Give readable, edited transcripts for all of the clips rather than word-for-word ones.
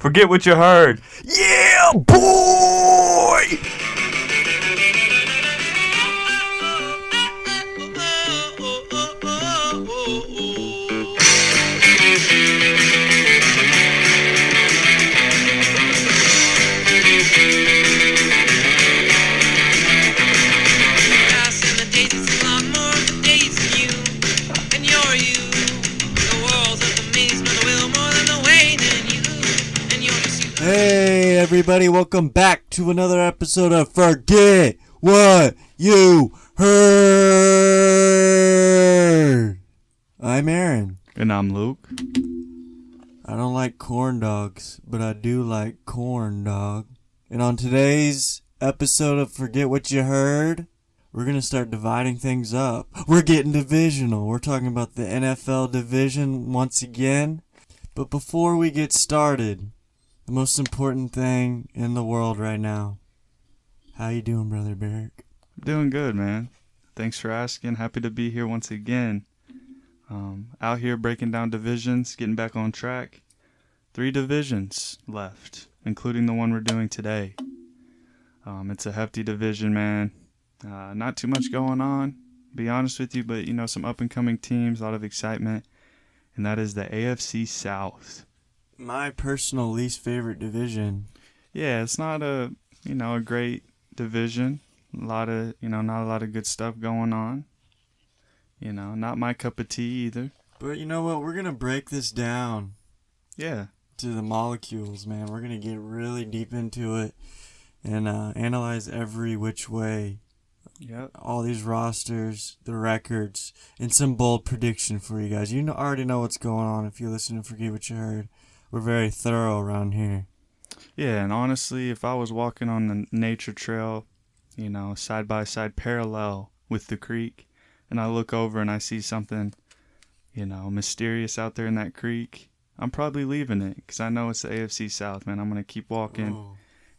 Forget what you heard. Yeah, boy! Hey everybody, welcome back to another episode of Forget What You Heard. I'm Aaron. And I'm Luke. I don't like corn dogs, but I do like corn dog. And on today's episode of Forget What You Heard, we're going to start dividing things up. We're getting divisional. We're talking about the NFL division once again. But before we get started, the most important thing in the world right now. How you doing, Brother Barrick? Doing good, man. Thanks for asking. Happy to be here once again. Out here breaking down divisions, getting back on track. 3 divisions left, including the one we're doing today. It's a hefty division, man. Not too much going on, to be honest with you, but, some up-and-coming teams, a lot of excitement, and that is the AFC South. My personal least favorite division. Yeah, it's not a great division. Not a lot of good stuff going on. Not my cup of tea either. But you know what? We're going to break this down. Yeah. To the molecules, man. We're going to get really deep into it and analyze every which way. Yep. All these rosters, the records, and some bold prediction for you guys. You already know what's going on if you listen to Forget What You Heard. We're very thorough around here. Yeah, and honestly, if I was walking on the nature trail, side by side parallel with the creek, and I look over and I see something, mysterious out there in that creek, I'm probably leaving it because I know it's the AFC South, man. I'm going to keep walking. Oh.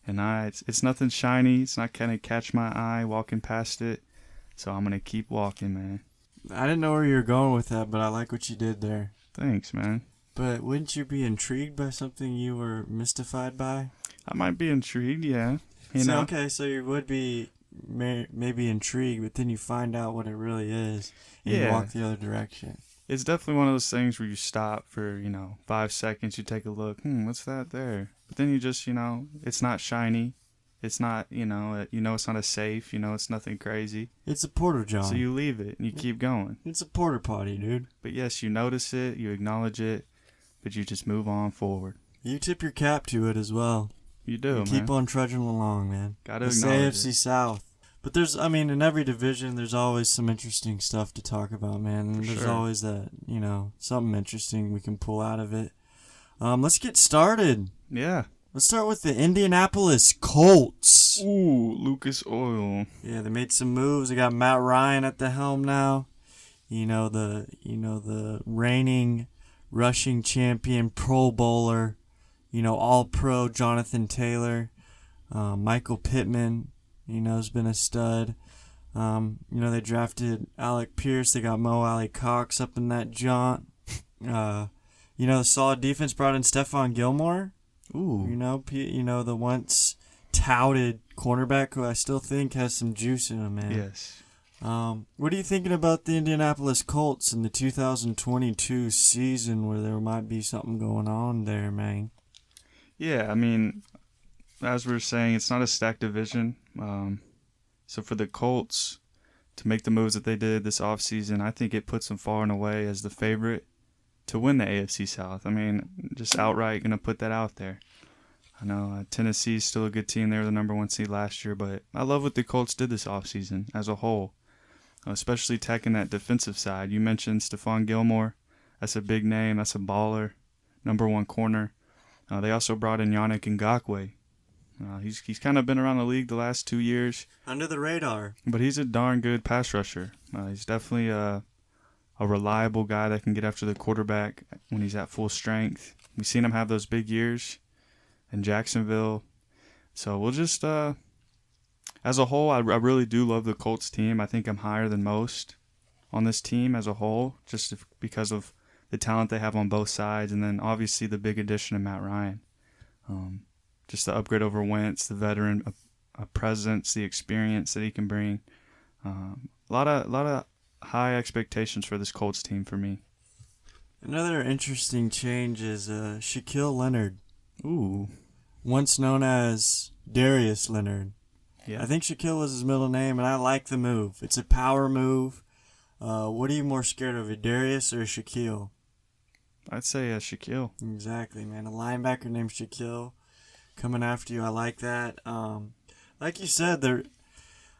And it's nothing shiny. It's not going to catch my eye walking past it. So I'm going to keep walking, man. I didn't know where you were going with that, but I like what you did there. Thanks, man. But wouldn't you be intrigued by something you were mystified by? I might be intrigued, yeah. Okay, so you would be maybe intrigued, but then you find out what it really is, and you walk the other direction. It's definitely one of those things where you stop for, 5 seconds, you take a look, what's that there? But then you just, it's not shiny. It's not, it's not a safe, it's nothing crazy. It's a porta john. So you leave it and you keep going. It's a porta potty, dude. But yes, you notice it, you acknowledge it, but you just move on forward. You tip your cap to it as well. You do, man. Keep on trudging along, man. Gotta it's acknowledge AFC it. South. But in every division, there's always some interesting stuff to talk about, man. And there's always that, something interesting we can pull out of it. Let's get started. Yeah. Let's start with the Indianapolis Colts. Ooh, Lucas Oil. Yeah, they made some moves. They got Matt Ryan at the helm now. The reigning rushing champion, Pro Bowler, All-Pro Jonathan Taylor, Michael Pittman, has been a stud. They drafted Alec Pierce. They got Mo Alley Cox up in that jaunt. The solid defense brought in Stephon Gilmore. Ooh. The once touted cornerback who I still think has some juice in him, man. Yes. What are you thinking about the Indianapolis Colts in the 2022 season where there might be something going on there, man? Yeah, as we were saying, it's not a stacked division. So for the Colts to make the moves that they did this offseason, I think it puts them far and away as the favorite to win the AFC South. Just outright going to put that out there. I know Tennessee's still a good team. They were the number 1 seed last year, but I love what the Colts did this offseason as a whole, especially attacking that defensive side. You mentioned Stephon Gilmore. That's a big name. That's a baller, number 1 corner. They also brought in Yannick Ngakoue. He's kind of been around the league the last 2 years. Under the radar. But he's a darn good pass rusher. He's definitely a reliable guy that can get after the quarterback when he's at full strength. We've seen him have those big years in Jacksonville. So we'll just, as a whole, I really do love the Colts team. I think I'm higher than most on this team as a whole, just because of the talent they have on both sides, and then obviously the big addition of Matt Ryan. Just the upgrade over Wentz, the veteran presence, the experience that he can bring. A lot of high expectations for this Colts team for me. Another interesting change is Shaquille Leonard. Ooh. Once known as Darius Leonard. Yeah. I think Shaquille was his middle name, and I like the move. It's a power move. What are you more scared of, a Darius or a Shaquille? I'd say Shaquille. Exactly, man. A linebacker named Shaquille coming after you. I like that. Like you said,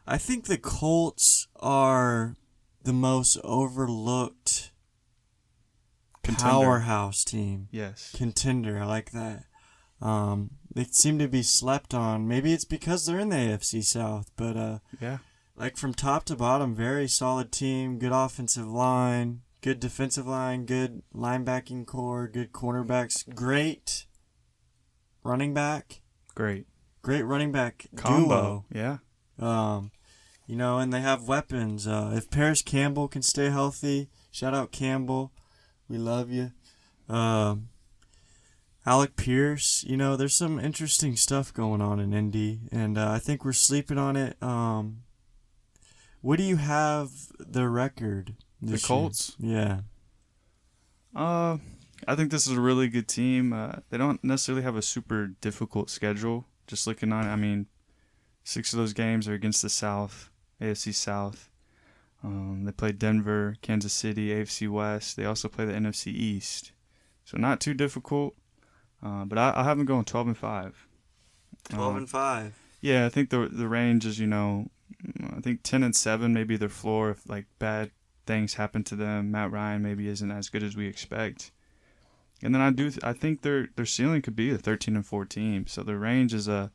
I think the Colts are the most overlooked powerhouse team. Yes. Contender. I like that. They seem to be slept on. Maybe it's because they're in the AFC South, but yeah. Like from top to bottom, very solid team, good offensive line, good defensive line, good linebacking core, good cornerbacks, great running back. Great running back combo. duo. Yeah. And they have weapons. If Paris Campbell can stay healthy, shout out Campbell. We love you. Alec Pierce, there's some interesting stuff going on in Indy, and I think we're sleeping on it. What do you have the record this The Colts? Year? Yeah. I think this is a really good team. They don't necessarily have a super difficult schedule. Just looking on it, 6 of those games are against the South, AFC South. They play Denver, Kansas City, AFC West. They also play the NFC East. So not too difficult. But I have them going 12-5. 12-5. Yeah, I think the range is, I think 10-7 may be their floor if like bad things happen to them. Matt Ryan maybe isn't as good as we expect. And then I think their ceiling could be a 13-4 team. So the range is a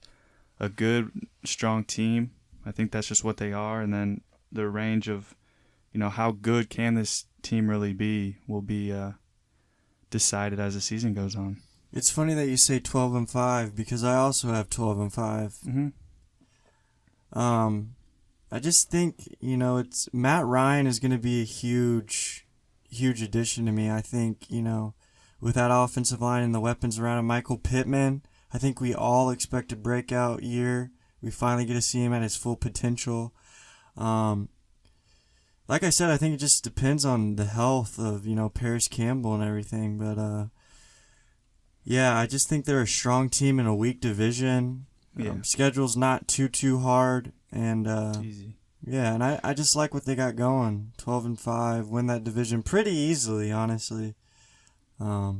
good, strong team. I think that's just what they are. And then the range of, how good can this team really be will be decided as the season goes on. It's funny that you say 12-5 because I also have 12-5. Mm-hmm. I just think it's Matt Ryan is going to be a huge addition to me. I think with that offensive line and the weapons around him, Michael Pittman. I think we all expect a breakout year. We finally get to see him at his full potential. Like I said, I think it just depends on the health of Paris Campbell and everything, but. Yeah, I just think they're a strong team in a weak division. Yeah. Schedule's not too hard, and It's easy. Yeah, and I just like what they got going. 12-5, win that division pretty easily, honestly. Do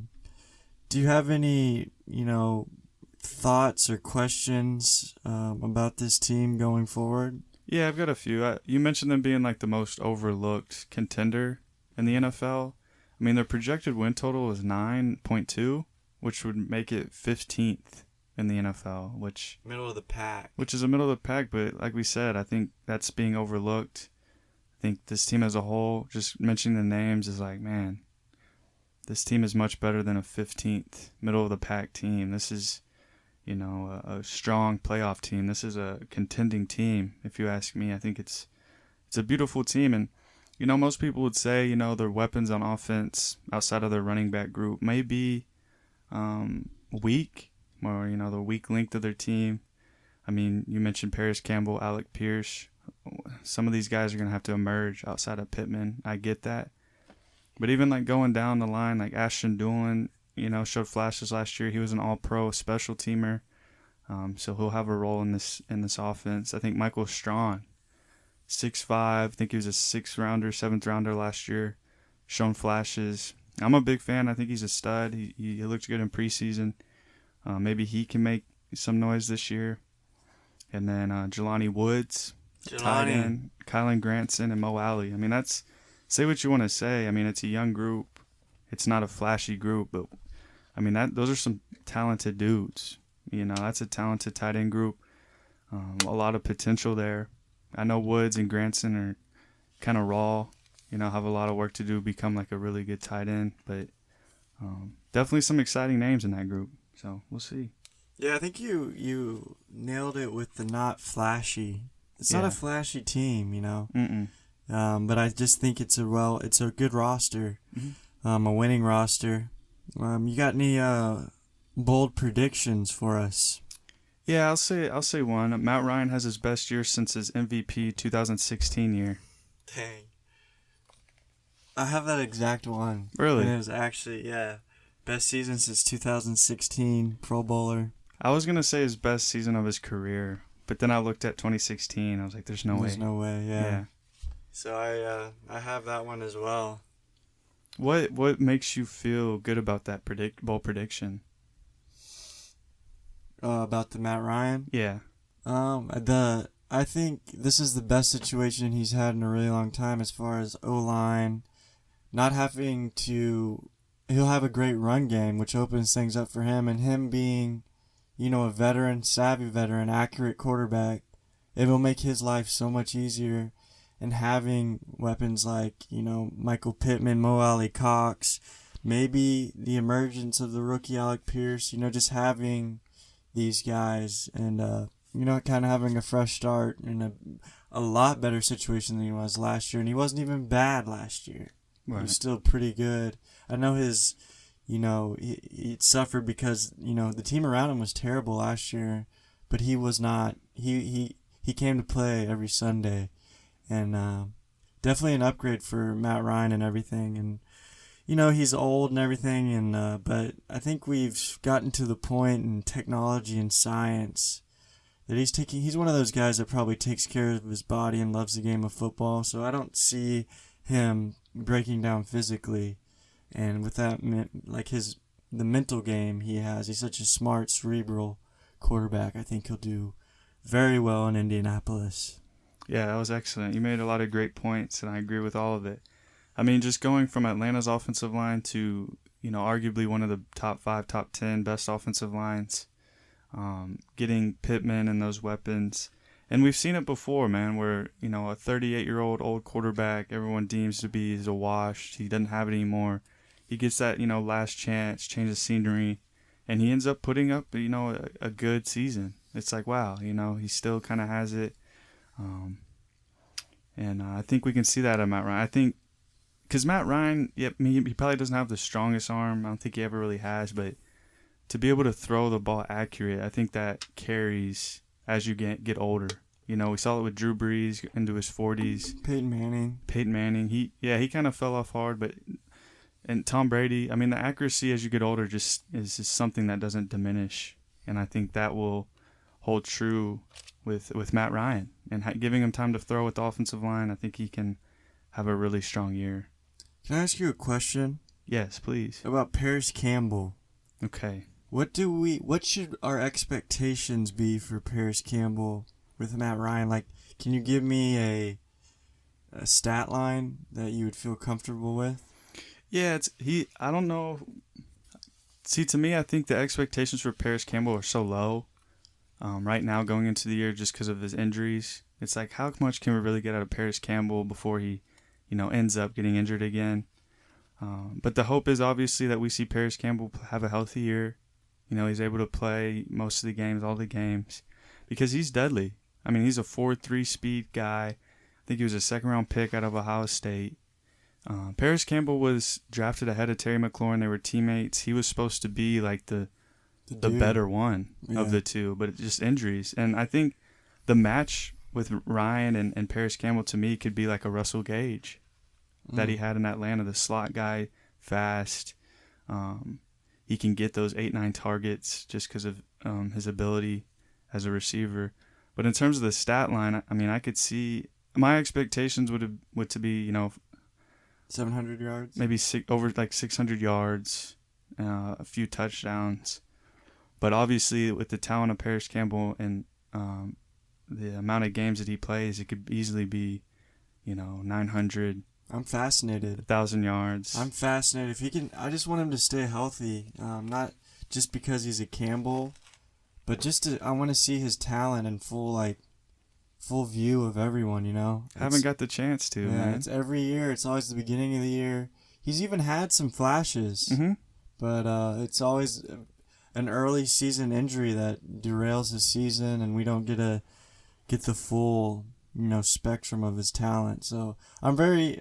you have any thoughts or questions about this team going forward? Yeah, I've got a few. You mentioned them being like the most overlooked contender in the NFL. Their projected win total is 9.2. Which would make it 15th in the NFL, which middle of the pack. Which is a middle of the pack, but like we said, I think that's being overlooked. I think this team as a whole, just mentioning the names is like, man, this team is much better than a 15th middle of the pack team. This is, a strong playoff team. This is a contending team, if you ask me. I think it's a beautiful team, and most people would say, their weapons on offense outside of their running back group may be weak, or the weak link of their team. You mentioned Paris Campbell, Alec Pierce. Some of these guys are going to have to emerge outside of Pittman. I get that. But even like going down the line, like Ashton Doolin, showed flashes last year. He was an all-pro special teamer. So he'll have a role in this offense. I think Michael Strawn, 6'5", I think he was a 6th-rounder, 7th-rounder last year, shown flashes. I'm a big fan. I think he's a stud. He looked good in preseason. Maybe he can make some noise this year. And then Jelani Woods, tight end, Kylan Granson, and Mo Alley. That's, say what you want to say. It's a young group. It's not a flashy group, but those are some talented dudes. That's a talented tight end group. A lot of potential there. I know Woods and Granson are kind of raw. Have a lot of work to do, become like a really good tight end. But definitely some exciting names in that group. So we'll see. Yeah, I think you nailed it with the not flashy. It's not a flashy team, but I just think it's a good roster, a winning roster. You got any bold predictions for us. Yeah, I'll say one. Matt Ryan has his best year since his MVP 2016 year. Dang. I have that exact one. Really? And it was actually, best season since 2016, Pro Bowler. I was gonna say his best season of his career, but then I looked at 2016. I was like, "There's no way." There's no way, yeah. So I have that one as well. What makes you feel good about that bold prediction? About the Matt Ryan. Yeah. I think this is the best situation he's had in a really long time as far as O-line. Not having to, he'll have a great run game, which opens things up for him, and him being, a veteran, savvy veteran, accurate quarterback, it will make his life so much easier. And having weapons like, Michael Pittman, Mo Alley Cox, maybe the emergence of the rookie Alec Pierce, just having these guys and, kind of having a fresh start in a lot better situation than he was last year. And he wasn't even bad last year. Right. He was still pretty good. I know his, he suffered because, the team around him was terrible last year, but he was not. He came to play every Sunday. And definitely an upgrade for Matt Ryan and everything. And, he's old and everything. And but I think we've gotten to the point in technology and science that he's one of those guys that probably takes care of his body and loves the game of football. So I don't see him breaking down physically. And with that, like the mental game he has, he's such a smart, cerebral quarterback. I think he'll do very well in Indianapolis. Yeah, that was excellent. You made a lot of great points, and I agree with all of it. I mean, just going from Atlanta's offensive line to, arguably one of the top 5, top 10 best offensive lines, getting Pittman and those weapons. And we've seen it before, man, where, a 38-year-old old quarterback everyone deems to be is a wash. He doesn't have it anymore. He gets that, last chance, change of scenery, and he ends up putting up, a good season. It's like, wow, he still kind of has it. And I think we can see that in Matt Ryan. I think because Matt Ryan, he probably doesn't have the strongest arm. I don't think he ever really has, but to be able to throw the ball accurate, I think that carries as you get older. We saw it with Drew Brees into his 40s. Peyton Manning. He kind of fell off hard, and Tom Brady. I mean, the accuracy as you get older just is something that doesn't diminish, and I think that will hold true with Matt Ryan and giving him time to throw with the offensive line. I think he can have a really strong year. Can I ask you a question? Yes, please. About Paris Campbell. Okay. What should our expectations be for Paris Campbell with Matt Ryan? Like, can you give me a stat line that you would feel comfortable with? Yeah, I don't know. See, to me, I think the expectations for Paris Campbell are so low. Right now, going into the year, just because of his injuries, it's like, how much can we really get out of Paris Campbell before he, ends up getting injured again? But the hope is obviously that we see Paris Campbell have a healthy year. He's able to play most of the games, all the games, because he's deadly. I mean, he's a 4.3 speed guy. I think he was a second-round pick out of Ohio State. Paris Campbell was drafted ahead of Terry McLaurin. They were teammates. He was supposed to be like the better one of the two, but just injuries. And I think the match with Ryan and Paris Campbell, to me, could be like a Russell Gage that he had in Atlanta, the slot guy, fast. He can get those 8-9 targets just because of his ability as a receiver. But in terms of the stat line, I mean, I could see my expectations would to be, 700 yards, maybe over like 600 yards, a few touchdowns. But obviously, with the talent of Paris Campbell and the amount of games that he plays, it could easily be, 900. I'm fascinated. 1,000 yards. I'm fascinated. If he can, I just want him to stay healthy. Not just because he's a Campbell, but I want to see his talent in full view of everyone. Haven't got the chance to. Yeah, man. It's every year. It's always the beginning of the year. He's even had some flashes, but it's always an early season injury that derails his season, and we don't get the full spectrum of his talent. So I'm very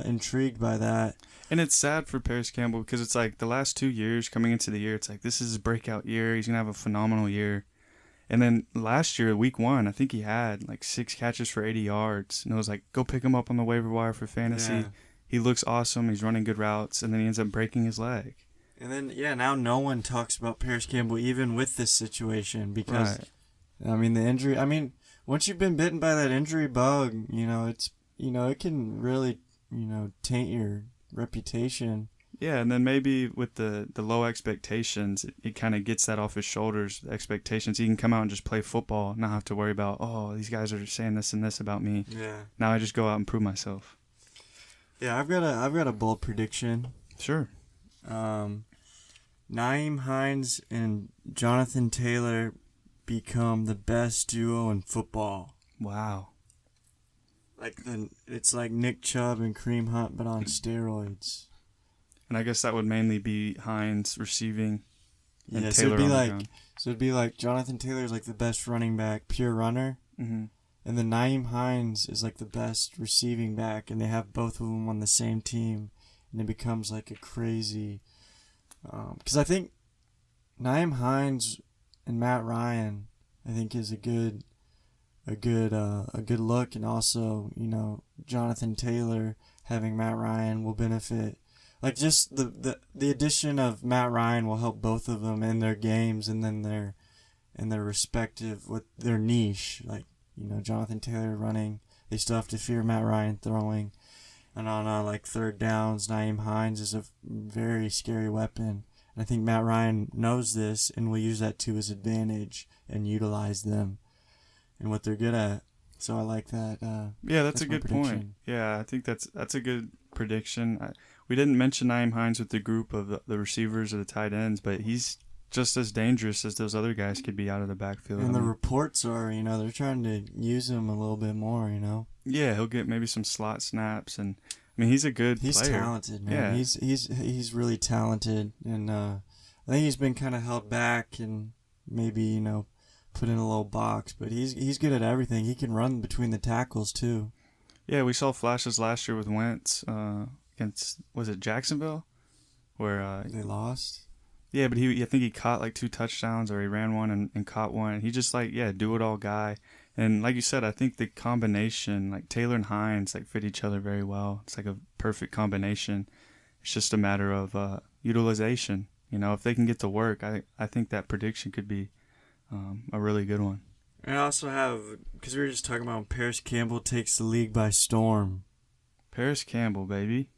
intrigued by that. And it's sad for Paris Campbell because it's like the last 2 years coming into the year, it's like this is his breakout year. He's going to have a phenomenal year. And then last year, week 1, I think he had like 6 catches for 80 yards. And it was like, go pick him up on the waiver wire for fantasy. Yeah. He looks awesome. He's running good routes. And then he ends up breaking his leg. And then, now no one talks about Paris Campbell even with this situation because, Right. I mean, the injury. I mean, once you've been bitten by that injury bug, it's it can really taint your reputation. Yeah, and then maybe with the low expectations, it kind of gets that off his shoulders, the expectations. He can come out and just play football, not have to worry about, oh, these guys are saying this and this about me. Yeah. Now I just go out and prove myself. Yeah, I've got a bold prediction. Sure. Nyheim Hines and Jonathan Taylor become the best duo in football. Wow. It's like Nick Chubb and Kareem Hunt, but on steroids. And I guess that would mainly be Hines receiving and Yeah, Taylor on the ground. So it'd be like Jonathan Taylor's like the best running back, pure runner, Mm-hmm. and then Nyheim Hines is like the best receiving back, and they have both of them on the same team, and it becomes like a crazy. Because I think Nyheim Hines and Matt Ryan, I think, is a good look, and also Jonathan Taylor having Matt Ryan will benefit. Like just the addition of Matt Ryan will help both of them in their games and then their respective with their niche. Like Jonathan Taylor running, they still have to fear Matt Ryan throwing, and on like third downs, Nyheim Hines is a very scary weapon. And I think Matt Ryan knows this and will use that to his advantage and utilize them and what they're good at. So I like that. Yeah, that's a my good point. prediction. Yeah, I think that's a good prediction. We didn't mention Nyheim Hines with the group of the receivers or the tight ends, but he's just as dangerous as those other guys could be out of the backfield. And the reports are, they're trying to use him a little bit more, Yeah, he'll get maybe some slot snaps, and I mean he's a good He's player. talented, man. Yeah. He's really talented, and I think he's been kind of held back and maybe put in a little box, but he's good at everything. He can run between the tackles too. Yeah, we saw flashes last year with Wentz against, was it Jacksonville, where They lost. Yeah, but I think he caught like 2 touchdowns, or he ran one and caught one. He just do-it-all guy. And like you said, I think the combination, like Taylor and Hines, like fit each other very well. It's like a perfect combination. It's just a matter of utilization. If they can get to work, I think that prediction could be a really good one. And I also have, because we were just talking about Paris Campbell takes the league by storm. Paris Campbell, baby.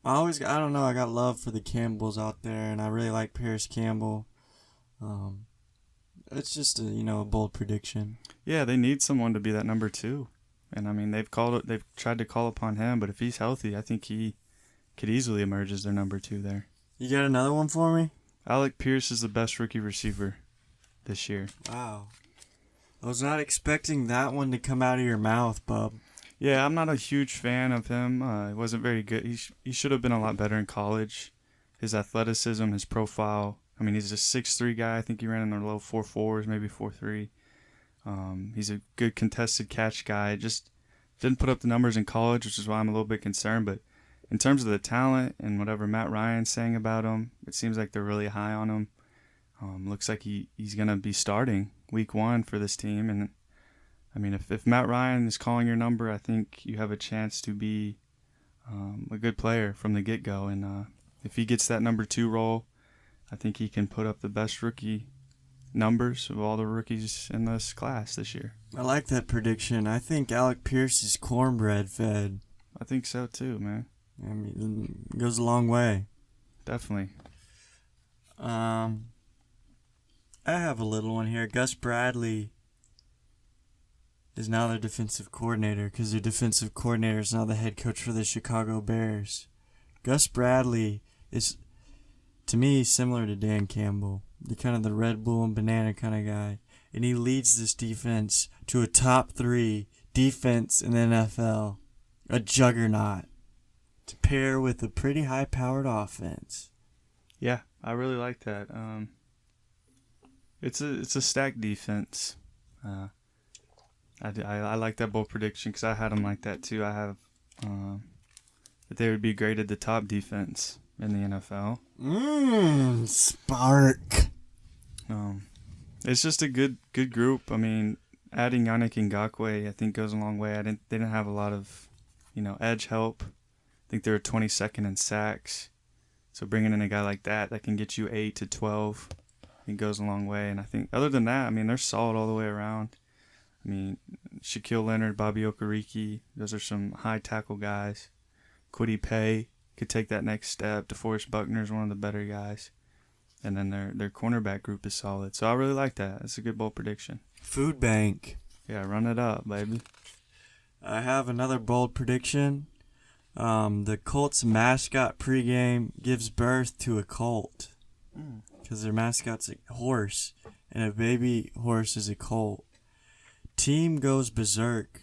I don't know, I got love for the Campbells out there, and I really like Paris Campbell. It's just a bold prediction. Yeah, they need someone to be that number 2. And I mean, they've tried to call upon him, but if he's healthy, I think he could easily emerge as their number 2 there. You got another one for me? Alec Pierce is the best rookie receiver this year. Wow. I was not expecting that one to come out of your mouth, bub. Yeah, I'm not a huge fan of him. He wasn't very good. He should have been a lot better in college. His athleticism, his profile. I mean, he's a 6'3" guy. I think he ran in the low 4.4s, maybe 4.3. He's a good contested catch guy. Just didn't put up the numbers in college, which is why I'm a little bit concerned. But in terms of the talent and whatever Matt Ryan's saying about him, it seems like they're really high on him. Looks like he's going to be starting week 1 for this team. And I mean, if Matt Ryan is calling your number, I think you have a chance to be a good player from the get-go. And if he gets that number 2 role, I think he can put up the best rookie numbers of all the rookies in this class this year. I like that prediction. I think Alec Pierce is cornbread fed. I think so too, man. I mean, it goes a long way. Definitely. I have a little one here. Gus Bradley is now their defensive coordinator because their defensive coordinator is now the head coach for the Chicago Bears. Gus Bradley is, to me, similar to Dan Campbell. The kind of the Red Bull and banana kind of guy. And he leads this defense to a top 3 defense in the NFL. A juggernaut. To pair with a pretty high-powered offense. Yeah, I really like that. It's a stacked defense. I like that bold prediction because I had them like that too. I have that they would be graded the top defense in the NFL. Spark. It's just a good group. I mean, adding Yannick Ngakoue I think goes a long way. They didn't have a lot of, edge help. I think they were 22nd in sacks. So bringing in a guy like that can get you 8 to 12, it goes a long way. And I think other than that, I mean, they're solid all the way around. I mean, Shaquille Leonard, Bobby Okereke, those are some high tackle guys. Kwity Paye could take that next step. DeForest Buckner is one of the better guys. And then their cornerback group is solid. So I really like that. It's a good bold prediction. Food bank. Yeah, run it up, baby. I have another bold prediction. The Colts mascot pregame gives birth to a colt. Because their mascot's a horse. And a baby horse is a colt. Team goes berserk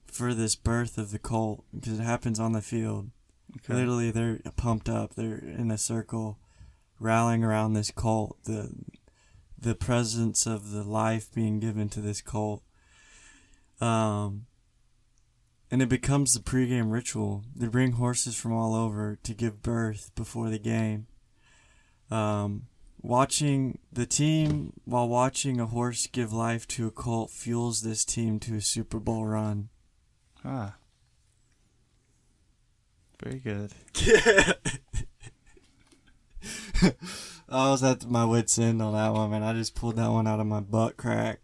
for this birth of the colt. Because it happens on the field. Okay. Literally, they're pumped up. They're in a circle, rallying around this colt, the presence of the life being given to this colt. And it becomes the pregame ritual. They bring horses from all over to give birth before the game. Watching the team while watching a horse give life to a colt fuels this team to a Super Bowl run. Very good. I was at my wit's end on that one, man. I just pulled that one out of my butt crack.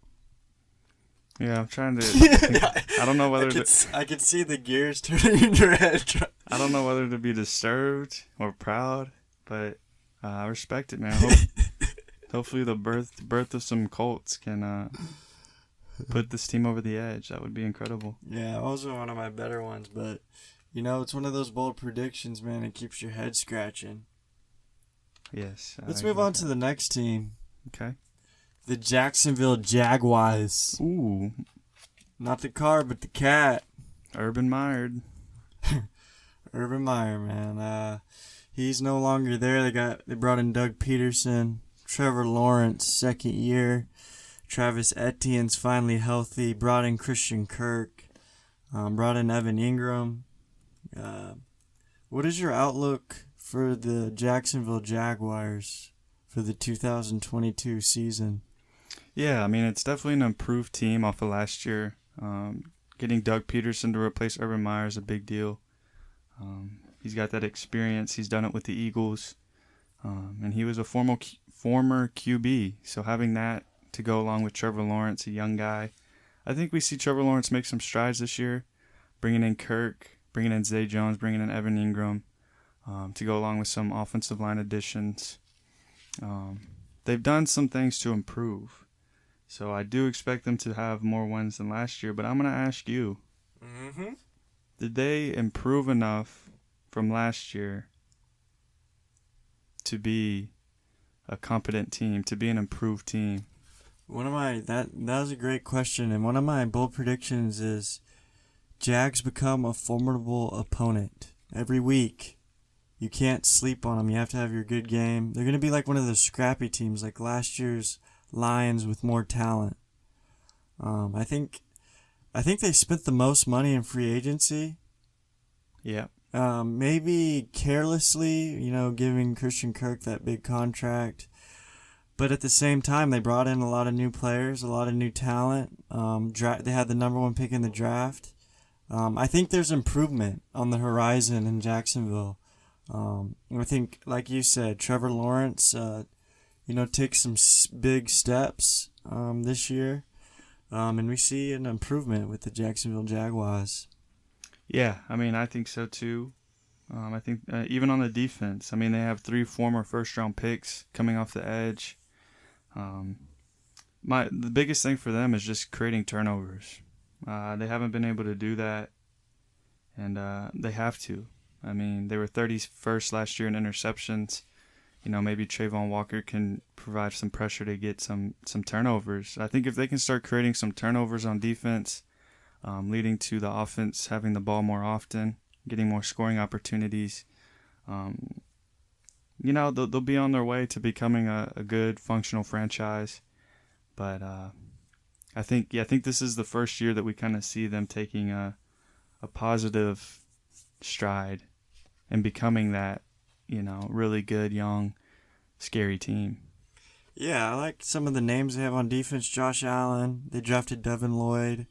Yeah, I'm trying to. I don't know whether I could see the gears turning in your head. I don't know whether to be disturbed or proud, but I respect it, man. Hopefully, the birth of some Colts can put this team over the edge. That would be incredible. Yeah, those are one of my better ones, but it's one of those bold predictions, man. It keeps your head scratching. Yes. Let's move on to the next team. Okay. The Jacksonville Jaguars. Ooh. Not the car, but the cat. Urban Meyer. Urban Meyer, man. He's no longer there. They brought in Doug Peterson, Trevor Lawrence, second year. Travis Etienne's finally healthy. Brought in Christian Kirk. Brought in Evan Ingram. What is your outlook for the Jacksonville Jaguars for the 2022 season? Yeah, I mean, it's definitely an improved team off of last year. Getting Doug Peterson to replace Urban Meyer is a big deal. He's got that experience. He's done it with the Eagles. And he was a former QB. So having that to go along with Trevor Lawrence, a young guy, I think we see Trevor Lawrence make some strides this year. Bringing in Kirk, bringing in Zay Jones, bringing in Evan Ingram to go along with some offensive line additions. They've done some things to improve. So I do expect them to have more wins than last year. But I'm going to ask you, did they improve enough from last year to be a competent team, to be an improved team? That was a great question, and one of my bold predictions is Jags become a formidable opponent every week. You can't sleep on them. You have to have your good game. They're going to be like one of those scrappy teams, like last year's Lions with more talent. I think they spent the most money in free agency. Yeah. Maybe carelessly, giving Christian Kirk that big contract. But at the same time, they brought in a lot of new players, a lot of new talent. They had the number one pick in the draft. I think there's improvement on the horizon in Jacksonville. I think, like you said, Trevor Lawrence, takes some big steps this year. And we see an improvement with the Jacksonville Jaguars. Yeah, I mean, I think so too. I think even on the defense, I mean, they have 3 former first-round picks coming off the edge. The biggest thing for them is just creating turnovers. They haven't been able to do that, and they have to. I mean, they were 31st last year in interceptions. Maybe Trayvon Walker can provide some pressure to get some turnovers. I think if they can start creating some turnovers on defense, leading to the offense having the ball more often, getting more scoring opportunities, they'll be on their way to becoming a good functional franchise. But I think this is the first year that we kind of see them taking a positive stride and becoming that, really good, young, scary team. Yeah, I like some of the names they have on defense. Josh Allen. They drafted Devin Lloyd.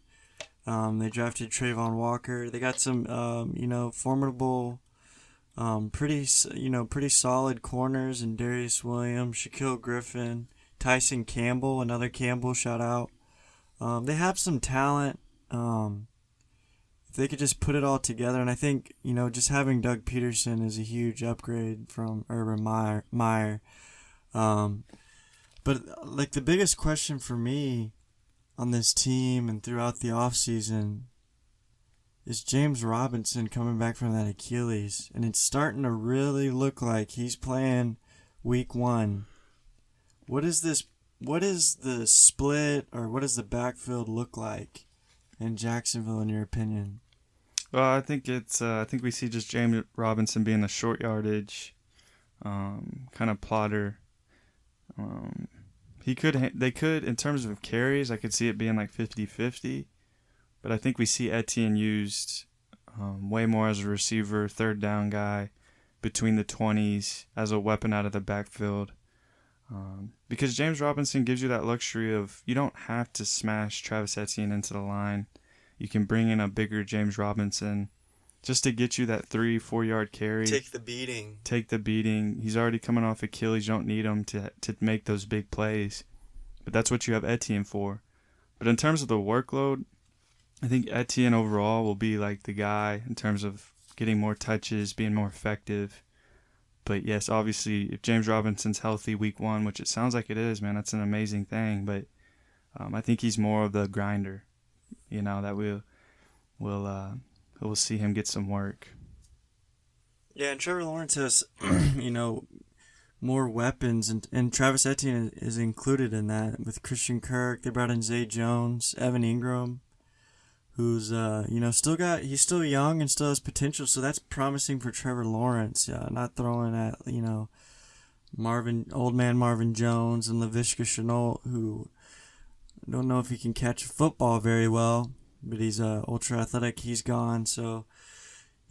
They drafted Trayvon Walker. They got some, formidable, pretty solid corners in Darius Williams, Shaquille Griffin, Tyson Campbell, another Campbell, shout out. They have some talent. If they could just put it all together, and I think, just having Doug Peterson is a huge upgrade from Urban Meyer. But like the biggest question for me on this team and throughout the offseason is James Robinson coming back from that Achilles, and it's starting to really look like he's playing week 1. What is the split, or what does the backfield look like in Jacksonville, in your opinion? Well, I think I think we see just James Robinson being a short yardage, kind of plotter. They could, in terms of carries, I could see it being like 50-50, but I think we see Etienne used way more as a receiver, third down guy, between the 20s, as a weapon out of the backfield. Because James Robinson gives you that luxury of, you don't have to smash Travis Etienne into the line. You can bring in a bigger James Robinson just to get you that 3-4 yard carry. Take the beating. He's already coming off Achilles. You don't need him to make those big plays. But that's what you have Etienne for. But in terms of the workload, I think Etienne overall will be like the guy in terms of getting more touches, being more effective. But yes, obviously, if James Robinson's healthy week 1, which it sounds like it is, man, that's an amazing thing. But I think he's more of the grinder, that we'll see him get some work. Yeah, and Trevor Lawrence has, more weapons, and Travis Etienne is included in that with Christian Kirk. They brought in Zay Jones, Evan Ingram, who's he's still young and still has potential, so that's promising for Trevor Lawrence. Not throwing at old man Marvin Jones and Laviska Shenault, who I don't know if he can catch a football very well, but he's ultra athletic. He's gone, so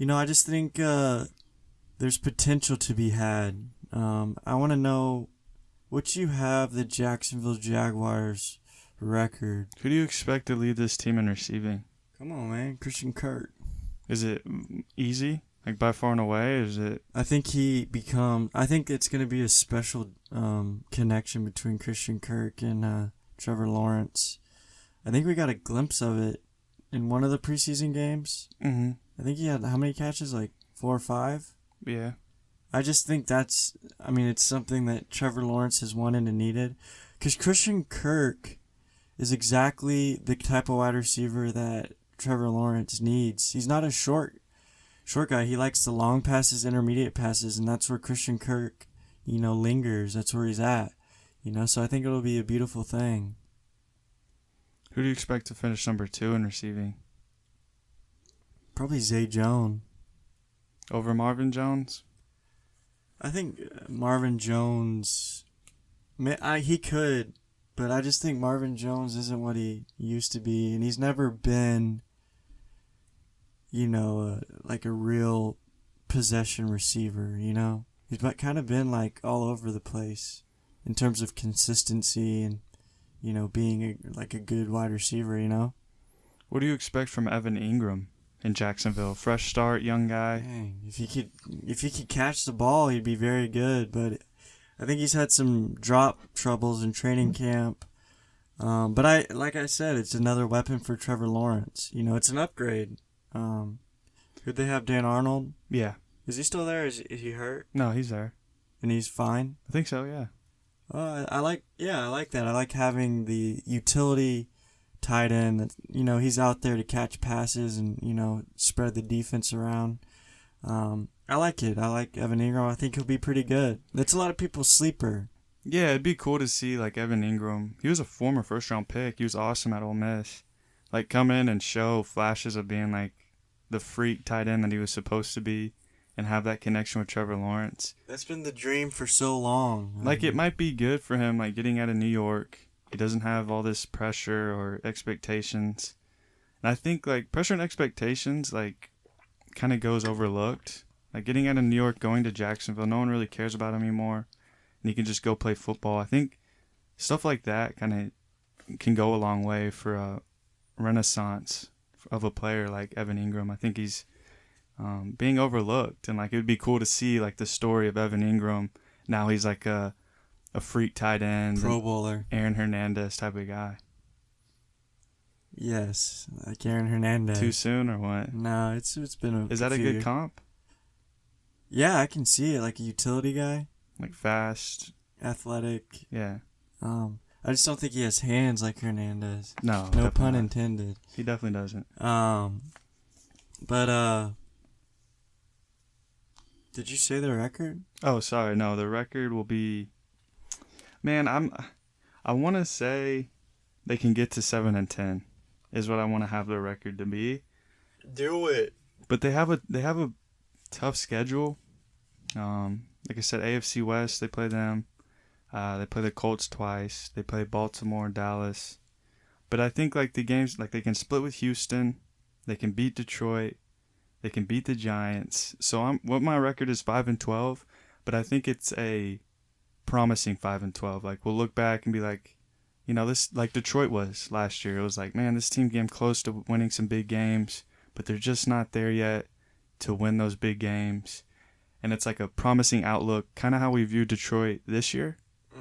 I just think there's potential to be had. I want to know what you have the Jacksonville Jaguars record. Who do you expect to lead this team in receiving? Come on, man. Christian Kirk. Is it easy? Like by far and away? Is it? I think it's going to be a special connection between Christian Kirk and Trevor Lawrence. I think we got a glimpse of it in one of the preseason games. Mm-hmm. I think he had how many catches? Like 4 or 5? Yeah. I just think it's something that Trevor Lawrence has wanted and needed. Because Christian Kirk is exactly the type of wide receiver that Trevor Lawrence needs. He's not a short guy. He likes the long passes, intermediate passes, and that's where Christian Kirk, lingers. That's where he's at. So I think it'll be a beautiful thing. Who do you expect to finish number 2 in receiving? Probably Zay Jones. Over Marvin Jones? I think Marvin Jones, he could, but I just think Marvin Jones isn't what he used to be, and he's never been, like a real possession receiver, He's kind of been like all over the place in terms of consistency and, being a good wide receiver, What do you expect from Evan Ingram in Jacksonville? Fresh start, young guy. Dang, if he could catch the ball, he'd be very good. But I think he's had some drop troubles in training camp. But like I said, it's another weapon for Trevor Lawrence. It's an upgrade. Could they have Dan Arnold? Yeah. Is he still there? Is he hurt? No, he's there. And he's fine? I think so, yeah. I like that. I like having the utility tight end that, he's out there to catch passes and, spread the defense around. I like it. I like Evan Ingram. I think he'll be pretty good. That's a lot of people's sleeper. Yeah, it'd be cool to see like Evan Ingram. He was a former first-round pick. He was awesome at Ole Miss. Like come in and show flashes of being like the freak tight end that he was supposed to be and have that connection with Trevor Lawrence. That's been the dream for so long. Like it might be good for him like getting out of New York, He doesn't have all this pressure or expectations. And I think like pressure and expectations like kind of goes overlooked. Like getting out of New York, going to Jacksonville, no one really cares about him anymore, and he can just go play football. I think stuff like that kind of can go a long way for a renaissance of a player like Evan Ingram. I think he's being overlooked, and like it would be cool to see like the story of Evan Ingram. Now he's like a freak tight end, Pro Bowler, Aaron Hernandez type of guy. Yes, like Aaron Hernandez. Too soon or what? No, it's been a. Is that a few good years. comp? Yeah, I can see it. Like a utility guy, Like fast. athletic. Yeah. I just don't think he has hands like Hernandez. No. No definitely pun not. intended. He definitely doesn't. But did you say the record? Oh, sorry. No, the record will be. Man, I want to say they can get to 7-10. Is what I want to have the record to be. Do it. But they have a tough schedule. Like I said, AFC West, they play them. They play the Colts twice. They play Baltimore and Dallas. But I think like the games, like they can split with Houston. They can beat Detroit. They can beat the Giants. So what my record is 5-12, but I think it's a promising 5-12. Like we'll look back and be like, you know, this like Detroit was last year. It was like, man, this team came close to winning some big games, but they're just not there yet to win those big games. And it's like a promising outlook, kind of how we view Detroit this year.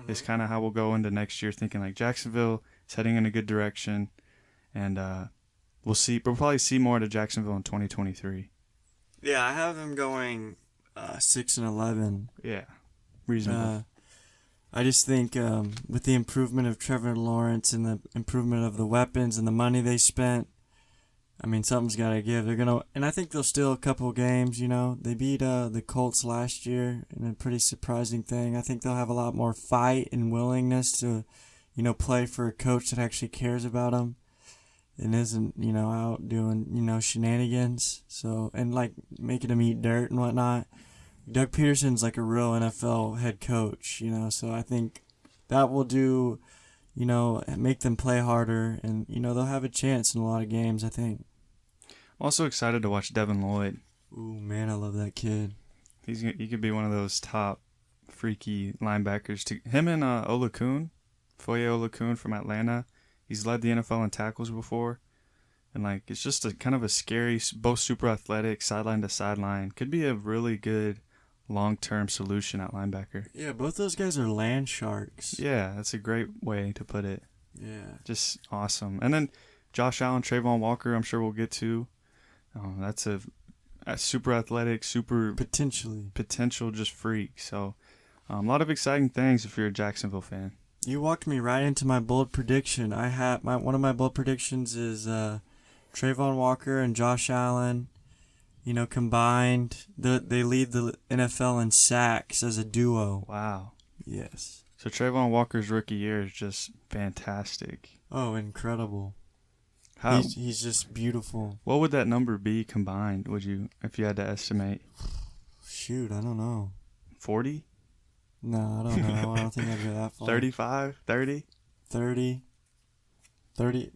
Is kind of how we'll go into next year, thinking like Jacksonville is heading in a good direction, and we'll probably see more to Jacksonville in 2023. Yeah, I have him going 6-11. Yeah, reasonable. I just think with the improvement of Trevor Lawrence and the improvement of the weapons and the money they spent, I mean, something's got to give. And I think they'll steal a couple games, you know. They beat the Colts last year in a pretty surprising thing. I think they'll have a lot more fight and willingness to, you know, play for a coach that actually cares about them and isn't, you know, out doing, you know, shenanigans. So, and like making them eat dirt and whatnot. Doug Peterson's like a real NFL head coach, you know, so I think that will do, you know, make them play harder, and, you know, they'll have a chance in a lot of games, I think. I'm also excited to watch Devin Lloyd. Ooh, man, I love that kid. He could be one of those top freaky linebackers. Him and Foye Olakun from Atlanta. He's led the NFL in tackles before. And, like, it's just a kind of a scary, both super athletic, sideline to sideline. Could be a really good long-term solution at linebacker. Yeah, both those guys are land sharks. Yeah, that's a great way to put it. Yeah. Just awesome. And then Josh Allen, Trayvon Walker, I'm sure we'll get to. That's a super athletic, super potential just freak. So a lot of exciting things if you're a Jacksonville fan. You walked me right into my bold prediction. I have one of my bold predictions is Trayvon Walker and Josh Allen. You know, combined, they lead the NFL in sacks as a duo. Wow. Yes. So Trayvon Walker's rookie year is just fantastic. Oh, incredible. How, he's just beautiful. What would that number be combined, if you had to estimate? Shoot, I don't know. 40? No, I don't know. I don't think I'd go that far. 35? 30? 30.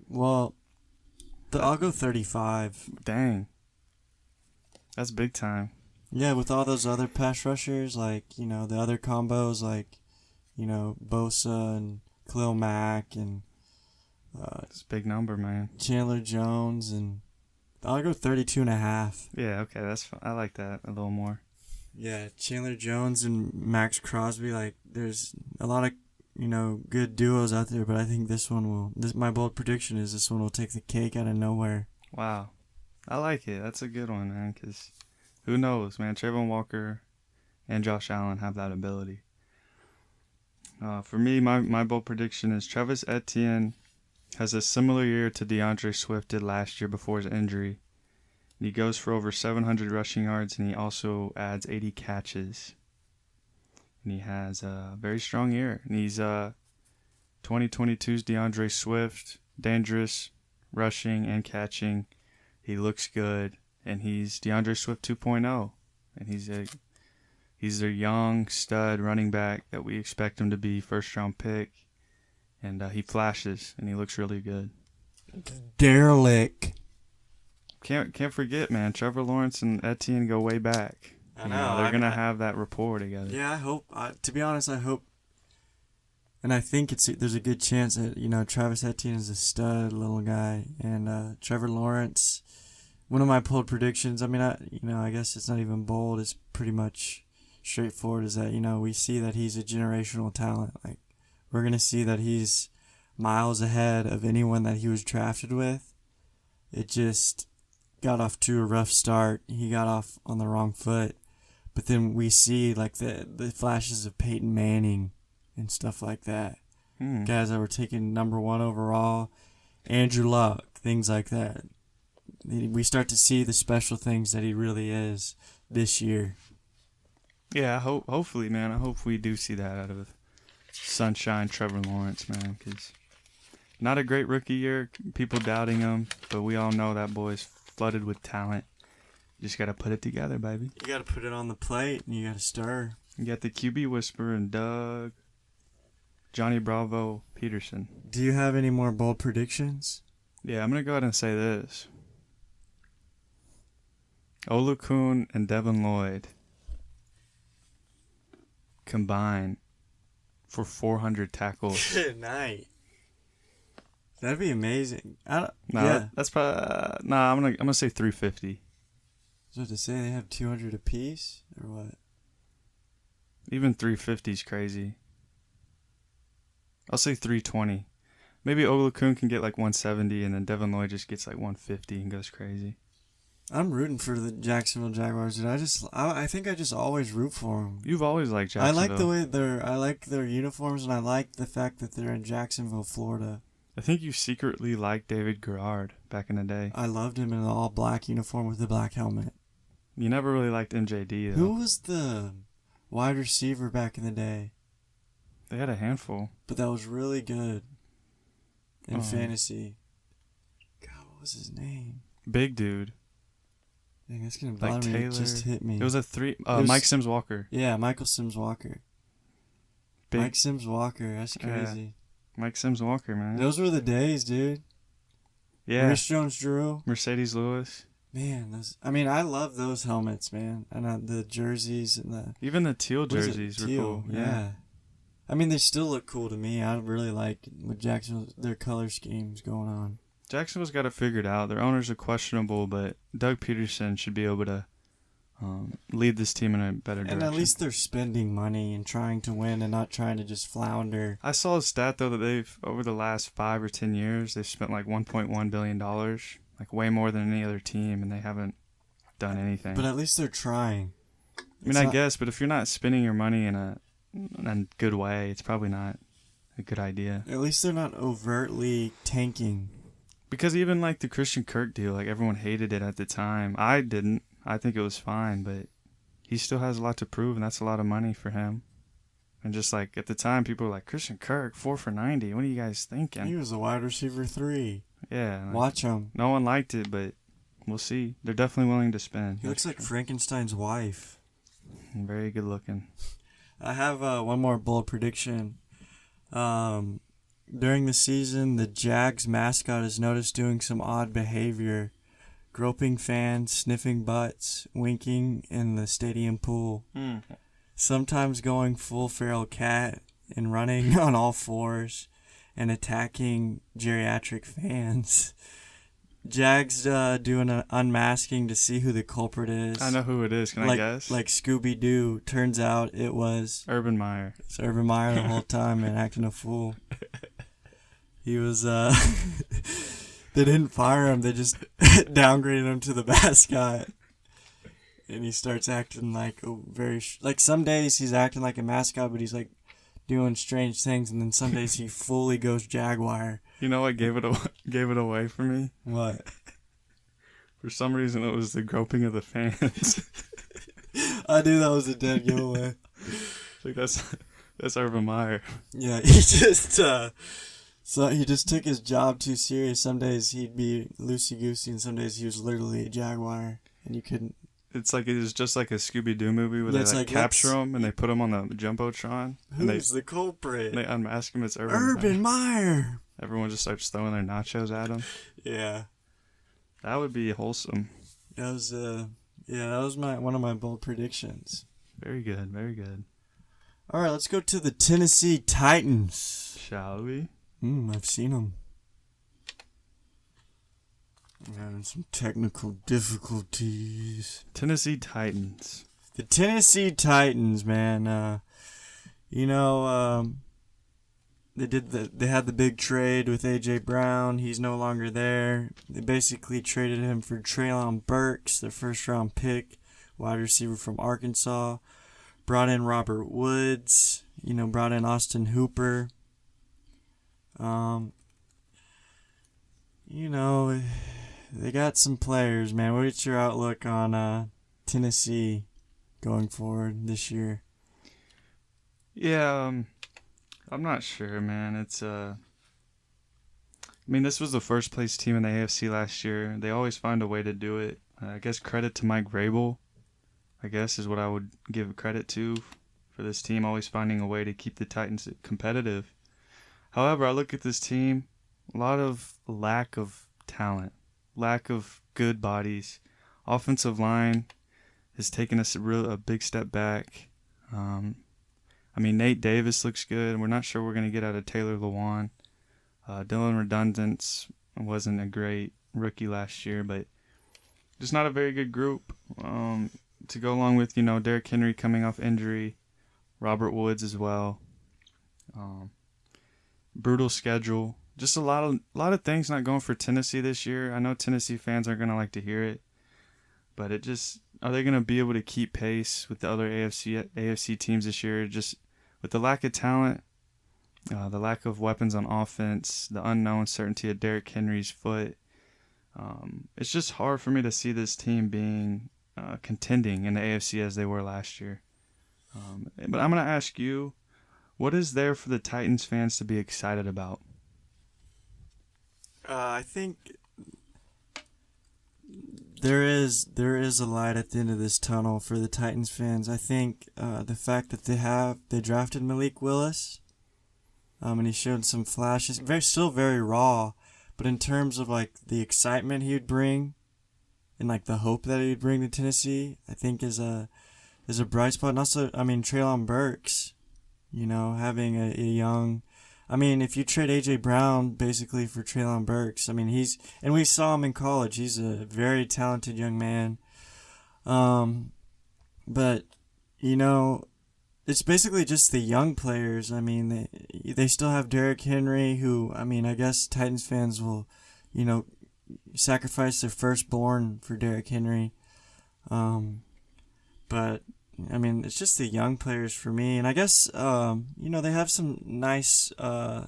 Well, I'll go 35. Dang. That's big time. Yeah, with all those other pass rushers, like, you know, the other combos, like, you know, Bosa and Khalil Mack and it's a big number, man. Chandler Jones, and I'll go 32.5. Yeah, okay, I like that a little more. Yeah, Chandler Jones and Max Crosby, like, there's a lot of, you know, good duos out there, but I think my bold prediction is this one will take the cake out of nowhere. Wow. I like it. That's a good one, man, because who knows, man? Trayvon Walker and Josh Allen have that ability. For me, my bold prediction is Travis Etienne has a similar year to DeAndre Swift did last year before his injury. And he goes for over 700 rushing yards, and he also adds 80 catches. And he has a very strong year. And he's 2022's DeAndre Swift, dangerous, rushing and catching. He looks good, and he's DeAndre Swift 2.0. And he's a young stud running back that we expect him to be, first-round pick. and he flashes, and he looks really good. Derelict. Can't forget, man. Trevor Lawrence and Etienne go way back. I know. They're gonna have that rapport together. Yeah, I hope. To be honest, I hope, and I think there's a good chance that Travis Etienne is a stud little guy, and Trevor Lawrence. One of my bold predictions. I mean, I guess it's not even bold. It's pretty much straightforward. Is that we see that he's a generational talent. Like we're gonna see that he's miles ahead of anyone that he was drafted with. It just got off to a rough start. He got off on the wrong foot. But then we see like the flashes of Peyton Manning and stuff like that. Guys that were taken number 1 overall, Andrew Luck, things like that. We start to see the special things that he really is this year. Yeah, hopefully, man. I hope we do see that out of Sunshine Trevor Lawrence, man, because not a great rookie year. People doubting him, but we all know that boy's flooded with talent. You just got to put it together, baby. You got to put it on the plate, and you got to stir. You got the QB whisperer and Johnny Bravo Peterson. Do you have any more bold predictions? Yeah, I'm going to go ahead and say this. Olukun and Devin Lloyd combine for 400 tackles. Good night. That'd be amazing. That's probably I'm gonna say 350. So to say they have 200 apiece or what? Even 350 is crazy. I'll say 320. Maybe Olukun can get like 170, and then Devin Lloyd just gets like 150 and goes crazy. I'm rooting for the Jacksonville Jaguars, dude. I think I just always root for them. You've always liked Jacksonville. I like the way I like their uniforms, and I like the fact that they're in Jacksonville, Florida. I think you secretly liked David Garrard back in the day. I loved him in an all-black uniform with the black helmet. You never really liked MJD, though. Who was the wide receiver back in the day? They had a handful. But that was really good in fantasy. God, what was his name? Big dude. Dang, that's going to bother me. It just hit me. It was Mike Sims Walker. Yeah, Michael Sims Walker. Mike Sims Walker. That's crazy. Yeah. Mike Sims Walker, man. Those were the days, dude. Yeah. Rich Jones-Drew. Mercedes Lewis. Man, I love those helmets, man. And the jerseys and even the teal jerseys were cool. Yeah. I mean, they still look cool to me. I really like with Jacksonville, their color schemes going on. Jacksonville's got it figured out. Their owners are questionable, but Doug Peterson should be able to lead this team in a better direction. And at least they're spending money and trying to win and not trying to just flounder. I saw a stat, though, that they've, over the last 5 or 10 years, they've spent like $1.1 billion, like way more than any other team, and they haven't done anything. But at least they're trying. I guess, but if you're not spending your money in a good way, it's probably not a good idea. At least they're not overtly tanking. Because even like the Christian Kirk deal, like everyone hated it at the time. I didn't. I think it was fine, but he still has a lot to prove, and that's a lot of money for him. And just like at the time, people were like, Christian Kirk, 4 for 90. What are you guys thinking? He was a wide receiver 3. Yeah. Like, watch him. No one liked it, but we'll see. They're definitely willing to spend. He looks like Frankenstein's wife. Very good looking. I have one more bold prediction. During the season, the Jags mascot is noticed doing some odd behavior. Groping fans, sniffing butts, winking in the stadium pool. Sometimes going full feral cat and running on all fours and attacking geriatric fans. Jags doing an unmasking to see who the culprit is. I know who it is. Can I guess? Like Scooby-Doo. Turns out it was Urban Meyer. It's Urban Meyer the whole time and acting a fool. He was... They didn't fire him. They just downgraded him to the mascot. And he starts acting like a some days he's acting like a mascot, but he's like doing strange things. And then some days he fully goes Jaguar. You know what gave it away for me? What? For some reason, it was the groping of the fans. I knew that was a dead giveaway. Like that's Urban Meyer. Yeah, he just so he just took his job too serious. Some days he'd be loosey goosey, and some days he was literally a Jaguar, and you couldn't it's just like a Scooby Doo movie where Yeah, they it's like like, capture let's- him and they put him on the jumbotron and Who's the culprit? they unmask him. It's Urban. Urban Meyer. Everyone just starts throwing their nachos at him. Yeah, That would be wholesome. that was that was one of my bold predictions. Very good. Very good. All right, let's go to the Tennessee Titans. Shall we? I've seen them. I'm having some technical difficulties. Tennessee Titans. The Tennessee Titans, man. They had the big trade with AJ Brown. He's no longer there. They basically traded him for Treylon Burks, their first round pick, wide receiver from Arkansas. Brought in Robert Woods. Brought in Austin Hooper. They got some players, man. What's your outlook on Tennessee going forward this year? Yeah, I'm not sure, man. This was the first place team in the AFC last year. They always find a way to do it. I guess credit to Mike Vrabel, I guess, is what I would give credit to for this team, always finding a way to keep the Titans competitive. However, I look at this team, a lot of lack of talent, lack of good bodies. Offensive line has taken us a big step back. Nate Davis looks good. We're not sure we're going to get out of Taylor Lewan. Dylan Redundance wasn't a great rookie last year, but just not a very good group to go along with, Derrick Henry coming off injury, Robert Woods as well. Brutal schedule. Just a lot of things not going for Tennessee this year. I know Tennessee fans aren't going to like to hear it, but are they going to be able to keep pace with the other AFC teams this year? Just with the lack of talent, the lack of weapons on offense, the unknown certainty of Derrick Henry's foot. It's just hard for me to see this team being contending in the AFC as they were last year. But I'm going to ask you, what is there for the Titans fans to be excited about? I think there is a light at the end of this tunnel for the Titans fans. I think the fact that they drafted Malik Willis, and he showed some flashes, still very raw, but in terms of like the excitement he would bring, and like the hope that he would bring to Tennessee, I think is a bright spot. And also, Treylon Burks, having a young. If you trade AJ Brown basically for Treylon Burks, and we saw him in college. He's a very talented young man. But it's basically just the young players. They still have Derrick Henry, who I guess Titans fans will, sacrifice their firstborn for Derrick Henry. But it's just the young players for me. And I guess, they have some nice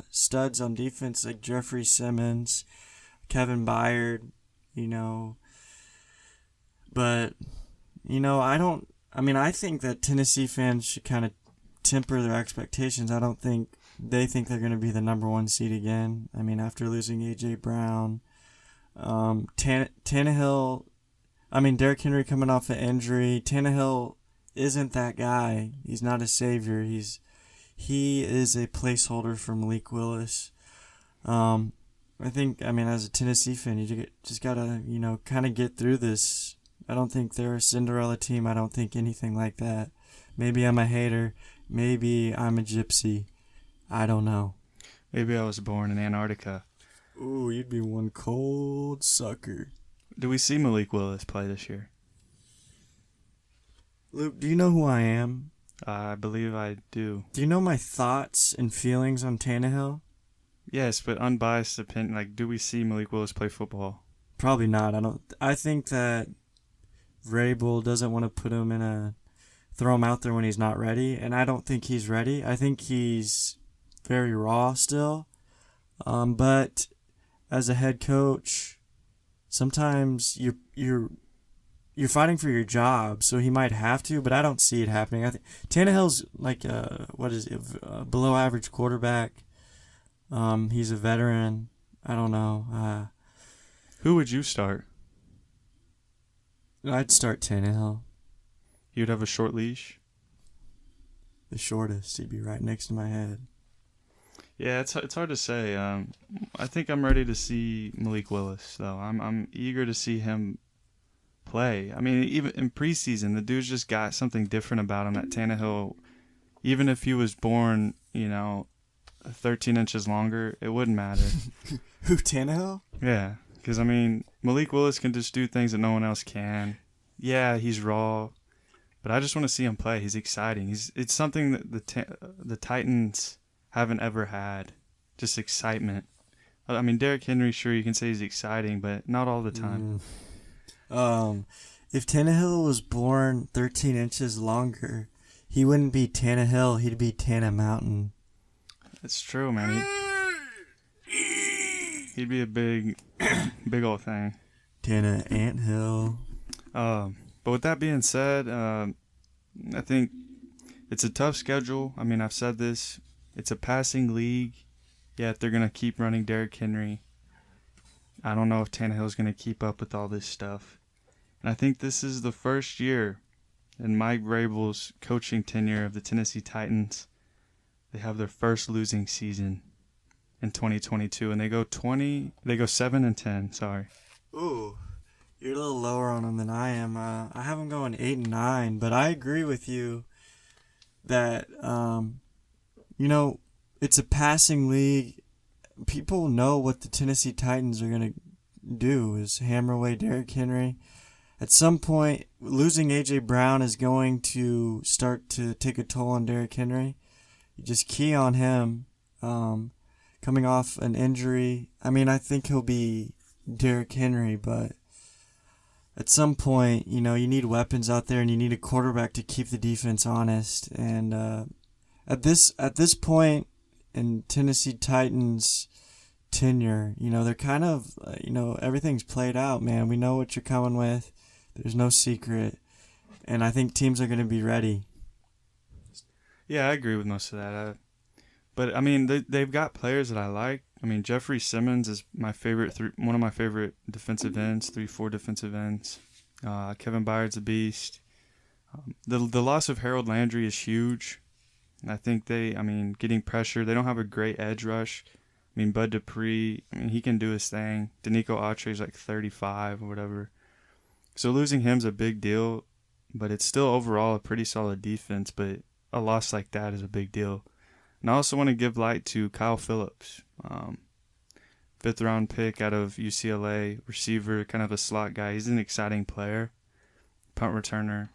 studs on defense like Jeffrey Simmons, Kevin Byard, But, I think that Tennessee fans should kind of temper their expectations. I don't think they think they're going to be the number one seed again. After losing A.J. Brown, Tannehill, Derrick Henry coming off an injury. Tannehill isn't that guy. He's not a savior. He is a placeholder for Malik Willis. I think, as a Tennessee fan, you just gotta, kind of get through this. I don't think they're a Cinderella team. I don't think anything like that. Maybe I'm a hater. Maybe I'm a gypsy. I don't know. Maybe I was born in Antarctica. Ooh, you'd be one cold sucker. Do we see Malik Willis play this year? Luke, do you know who I am? I believe I do. Do you know my thoughts and feelings on Tannehill? Yes, but unbiased opinion. Like, do we see Malik Willis play football? Probably not. I think that Vrabel doesn't want to put him throw him out there when he's not ready, and I don't think he's ready. I think he's very raw still. But as a head coach, sometimes you're fighting for your job, so he might have to, but I don't see it happening. I think Tannehill's like a below average quarterback. He's a veteran. I don't know. Who would you start? I'd start Tannehill. You'd have a short leash. The shortest. He'd be right next to my head. Yeah, it's hard to say. I think I'm ready to see Malik Willis, though. I'm eager to see him play. I mean, even in preseason, the dude's just got something different about him that Tannehill, even if he was born, 13 inches longer, it wouldn't matter. Who, Tannehill? Yeah, because, I mean, Malik Willis can just do things that no one else can. Yeah, he's raw, but I just want to see him play. He's exciting. It's something that the Titans haven't ever had, just excitement. I mean, Derrick Henry, sure, you can say he's exciting, but not all the time. If Tannehill was born 13 inches longer, he wouldn't be Tannehill. He'd be Tana Mountain. It's true, man. He'd be a big old thing. Tana Anthill. But with that being said, I think it's a tough schedule. I mean, I've said this. It's a passing league. Yet they're going to keep running Derrick Henry. I don't know if Tannehill's going to keep up with all this stuff. And I think this is the first year in Mike Vrabel's coaching tenure of the Tennessee Titans. They have their first losing season in 2022, and they go 7-10. Sorry. Ooh, you're a little lower on them than I am. I have them going 8-9, but I agree with you that it's a passing league. People know what the Tennessee Titans are going to do is hammer away Derrick Henry. At some point, losing A.J. Brown is going to start to take a toll on Derrick Henry. You just key on him coming off an injury. I mean, I think he'll be Derrick Henry, but at some point, you need weapons out there and you need a quarterback to keep the defense honest. And at this point in Tennessee Titans tenure, they're kind of, everything's played out, man. We know what you're coming with. There's no secret. And I think teams are going to be ready. Yeah, I agree with most of that. But, I mean, they've got players that I like. I mean, Jeffrey Simmons is my favorite, one of my favorite defensive ends, 3-4 defensive ends. Kevin Byard's a beast. The loss of Harold Landry is huge. I think getting pressure. They don't have a great edge rush. I mean, Bud Dupree, he can do his thing. Danico Autry's like 35 or whatever. So losing him's a big deal, but it's still overall a pretty solid defense. But a loss like that is a big deal. And I also want to give light to Kyle Phillips, 5th-round pick out of UCLA, receiver, kind of a slot guy. He's an exciting player, punt returner.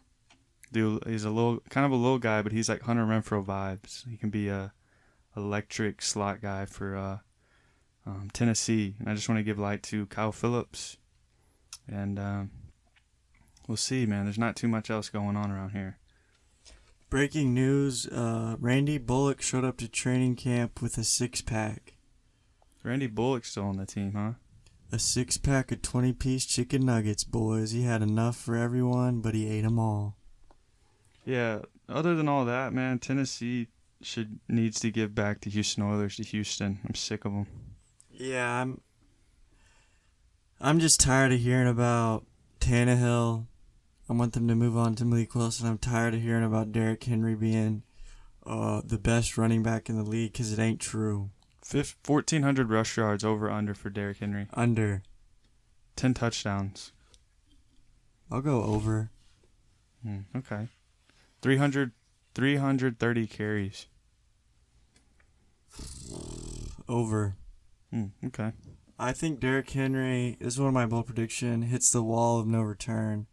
Dude, he's a little guy, but he's like Hunter Renfrow vibes. He can be a electric slot guy for Tennessee. And I just want to give light to Kyle Phillips. And we'll see, man. There's not too much else going on around here. Breaking news, Randy Bullock showed up to training camp with a 6-pack. Randy Bullock's still on the team, huh? A 6-pack of 20-piece chicken nuggets, boys. He had enough for everyone, but he ate them all. Yeah, other than all that, man, Tennessee needs to give back the Houston Oilers to Houston. I'm sick of them. Yeah, I'm just tired of hearing about Tannehill. I want them to move on to Malik Willis, and I'm tired of hearing about Derrick Henry being the best running back in the league because it ain't true. 1,400 rush yards over/under for Derrick Henry. Under. 10 touchdowns. I'll go over. Okay. 330 carries. Over. Okay. I think Derrick Henry, this is one of my bold prediction, hits the wall of no return.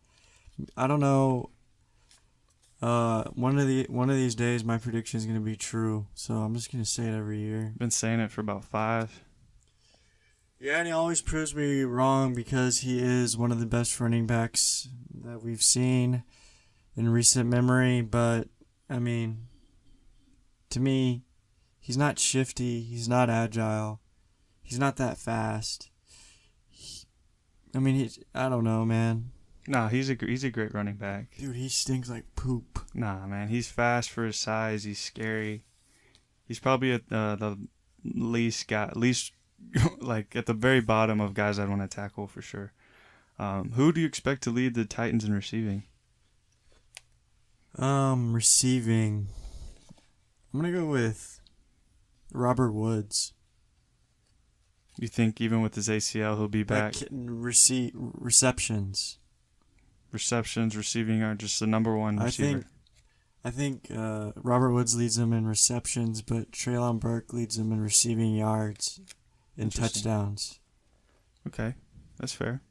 I don't know. One of these days, my prediction is going to be true. So I'm just going to say it every year. Been saying it for about 5. Yeah, and he always proves me wrong because he is one of the best running backs that we've seen in recent memory. But, I mean, to me, he's not shifty. He's not agile. He's not that fast. I don't know, man. Nah, he's a great running back. Dude, he stinks like poop. Nah, man, he's fast for his size. He's scary. He's probably at the least like at the very bottom of guys I'd want to tackle for sure. Who do you expect to lead the Titans in receiving? Receiving. I'm gonna go with Robert Woods. You think even with his ACL, he'll be back? Receptions. Receptions, receiving are just the number one receiver. I think Robert Woods leads them in receptions, but Treylon Burke leads them in receiving yards and touchdowns. Okay, that's fair.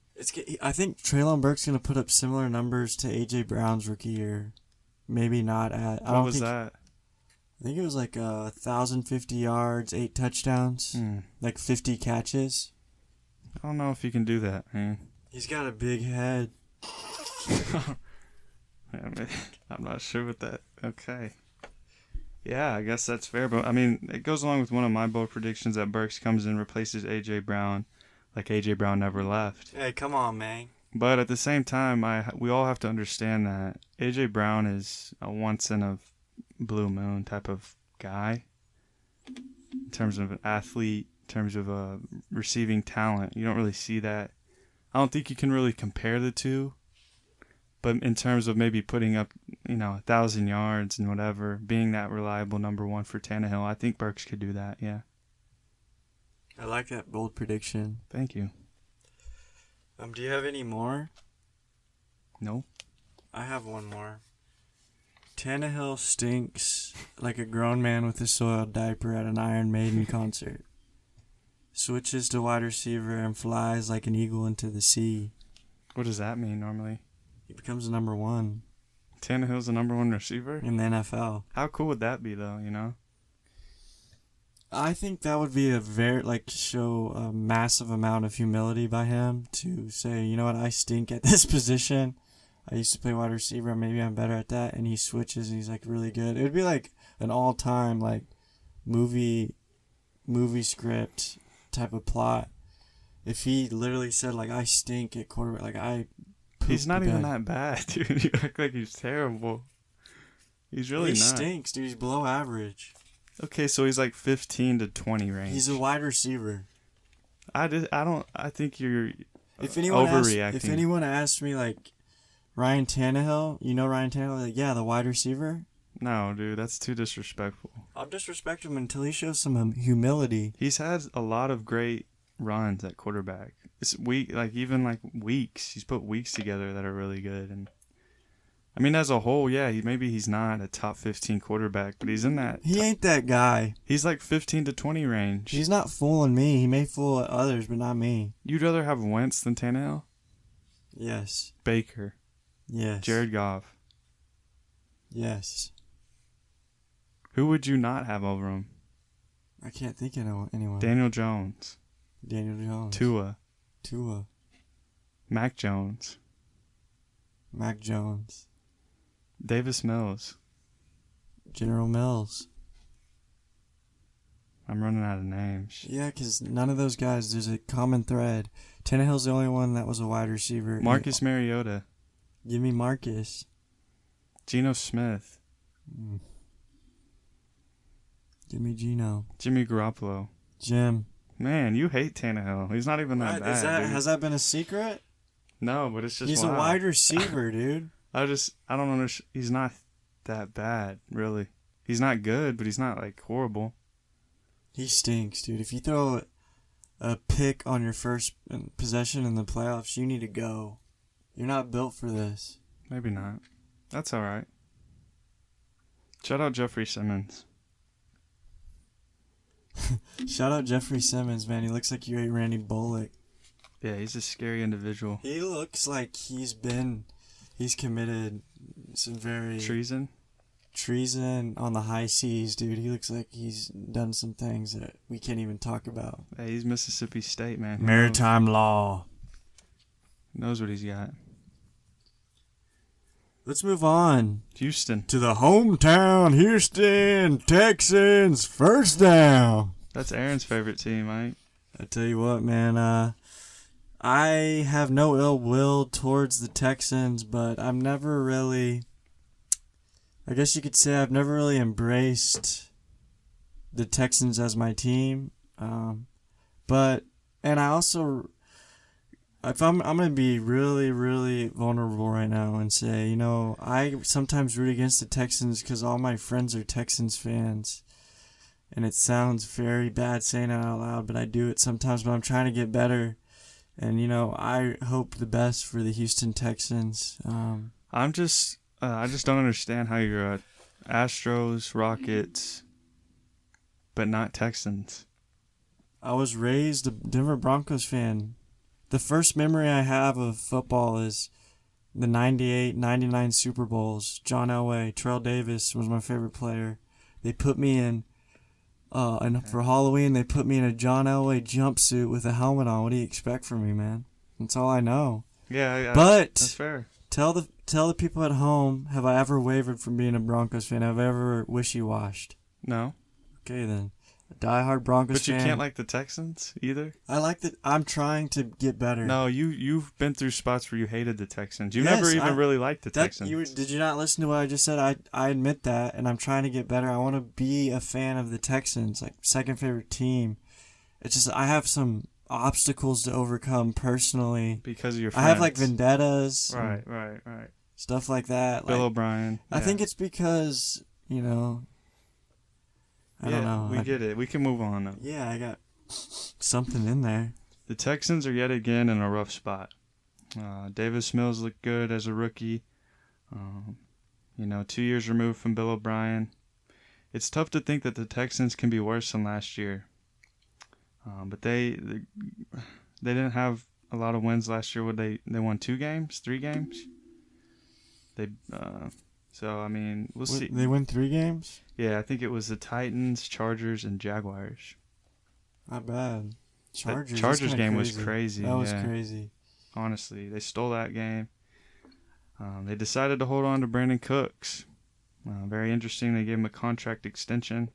I think Treylon Burke's going to put up similar numbers to A.J. Brown's rookie year. Maybe not at... What was that? I think it was like 1,050 yards, 8 touchdowns, like 50 catches. I don't know if he can do that, man. He's got a big head. I'm not sure with that. Okay. Yeah, I guess that's fair. But, I mean, it goes along with one of my bold predictions that Burks comes in and replaces A.J. Brown like A.J. Brown never left. Hey, come on, man. But at the same time, we all have to understand that A.J. Brown is a once-in-a-blue moon type of guy in terms of an athlete, in terms of receiving talent. You don't really see that. I don't think you can really compare the two. But in terms of maybe putting up, 1,000 yards and whatever, being that reliable number one for Tannehill, I think Burks could do that, yeah. I like that bold prediction. Thank you. Do you have any more? No. I have one more. Tannehill stinks like a grown man with a soiled diaper at an Iron Maiden concert. Switches to wide receiver and flies like an eagle into the sea. What does that mean normally? He becomes the number one. Tannehill's the number one receiver? In the NFL. How cool would that be, though, I think that would be show a massive amount of humility by him to say, you know what, I stink at this position. I used to play wide receiver, maybe I'm better at that, and he switches and he's really good. It would be like an all-time movie script type of plot. If he literally said I stink at quarterback, he's not even that bad, dude. You act like he's terrible. He's really not. He stinks, dude. He's below average. Okay, so he's 15 to 20 range. He's a wide receiver. I think you're overreacting. If anyone asked me Ryan Tannehill, Ryan Tannehill, yeah, the wide receiver. No, dude, that's too disrespectful. I'll disrespect him until he shows some humility. He's had a lot of great runs at quarterback. It's weeks. He's put weeks together that are really good. And I mean, as a whole, yeah, maybe he's not a top 15 quarterback, but he's in that. He ain't that guy. He's 15 to 20 range. He's not fooling me. He may fool others, but not me. You'd rather have Wentz than Tannehill? Yes. Baker. Yes. Jared Goff. Yes. Who would you not have over him? I can't think of anyone. Daniel Jones. Tua. Mac Jones. Davis Mills. General Mills. I'm running out of names. Yeah, because none of those guys, there's a common thread. Tannehill's the only one that was a wide receiver. Marcus Mariota. Give me Marcus. Geno Smith. Give me Geno. Jimmy Garoppolo. Jim. Man, you hate Tannehill. He's not even that bad. Has that been a secret? No, but it's just He's a wide receiver, dude. I don't understand. He's not that bad, really. He's not good, but he's not horrible. He stinks, dude. If you throw a pick on your first possession in the playoffs, you need to go. You're not built for this. Maybe not. That's all right. Shout out Jeffrey Simmons. Shout out Jeffrey Simmons, man. He looks like you ate Randy Bullock. Yeah, he's a scary individual. He looks like he's committed some very... Treason on the high seas, dude. He looks like he's done some things that we can't even talk about. Hey, he's Mississippi State, man. Maritime law. Knows what he's got. Let's move on. Houston. To the hometown Houston Texans first down. That's Aaron's favorite team, Mike. I tell you what, man. I have no ill will towards the Texans, but I've never really... I guess you could say I've never really embraced the Texans as my team. And I also if I'm gonna be really, really vulnerable right now and say, I sometimes root against the Texans because all my friends are Texans fans, and it sounds very bad saying it out loud, but I do it sometimes. But I'm trying to get better, and I hope the best for the Houston Texans. I just don't understand how you're Astros, Rockets, but not Texans. I was raised a Denver Broncos fan. The first memory I have of football is the 98, 99 Super Bowls. John Elway, Terrell Davis was my favorite player. They put me in, and for Halloween, they put me in a John Elway jumpsuit with a helmet on. What do you expect from me, man? That's all I know. Yeah, but that's fair. Tell the people at home, have I ever wavered from being a Broncos fan? Have I ever wishy-washed? No. Okay, then. A diehard Broncos fan. But you can't like the Texans either? I like that. I'm trying to get better. No, you've been through spots where you hated the Texans. You Yes, never even really liked the Texans. Did you not listen to what I just said? I admit that, and I'm trying to get better. I want to be a fan of the Texans, like second favorite team. It's just I have some obstacles to overcome personally. Because of your friends. I have like vendettas. Right. Stuff like that. Bill like, O'Brien. I think it's because, I don't know. We get it. We can move on now. Yeah, I got something in there. The Texans are yet again in a rough spot. Davis Mills looked good as a rookie. 2 years removed from Bill O'Brien. It's tough to think that the Texans can be worse than last year. But they didn't have a lot of wins last year. They won 2 games, 3 games. We'll see. They win 3 games? Yeah, I think it was the Titans, Chargers, and Jaguars. Not bad. Chargers game was crazy. That was crazy. Honestly, they stole that game. They decided to hold on to Brandon Cooks. Very interesting. They gave him a contract extension.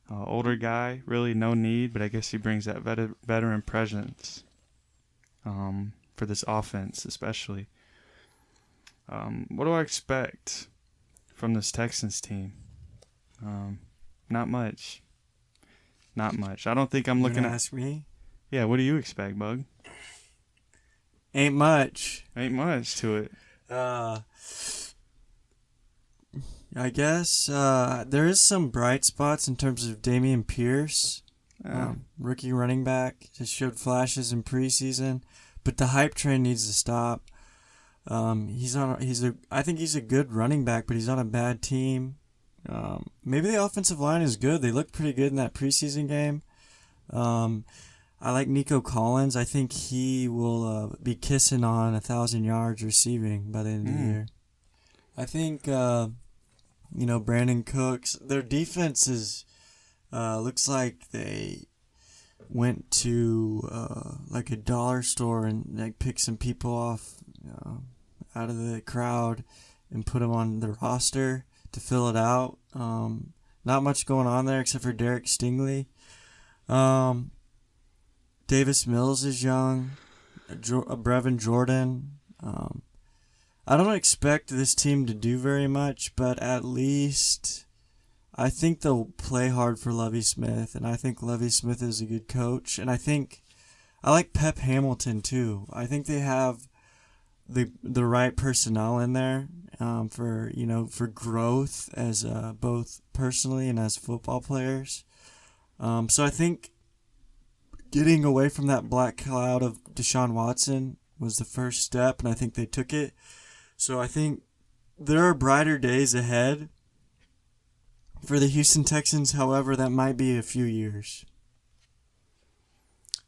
Older guy, really no need, but I guess he brings that veteran presence for this offense, especially. What do I expect from this Texans team? Not much. I don't think I'm looking at. Ask me? Yeah, what do you expect, Bug? Ain't much. Ain't much to it. I guess there is some bright spots in terms of Dameon Pierce, rookie running back. Just showed flashes in preseason, but the hype train needs to stop. I think he's a good running back, but he's on a bad team. Maybe the offensive line is good. They looked pretty good in that preseason game. I like Nico Collins. I think he will be kissing on 1,000 yards receiving by the end of the year. I think, Brandon Cooks. Their defense is looks like they went to like a dollar store and like picked some people off out of the crowd and put them on the roster to fill it out. Not much going on there except for Derek Stingley. Davis Mills is young. Brevin Jordan. I don't expect this team to do very much, but at least I think they'll play hard for Lovie Smith, and I think Lovie Smith is a good coach. And I like Pep Hamilton too. I think they have the right personnel in there for growth as both personally and as football players. So I think getting away from that black cloud of Deshaun Watson was the first step, and I think they took it. So I think there are brighter days ahead for the Houston Texans. However, that might be a few years.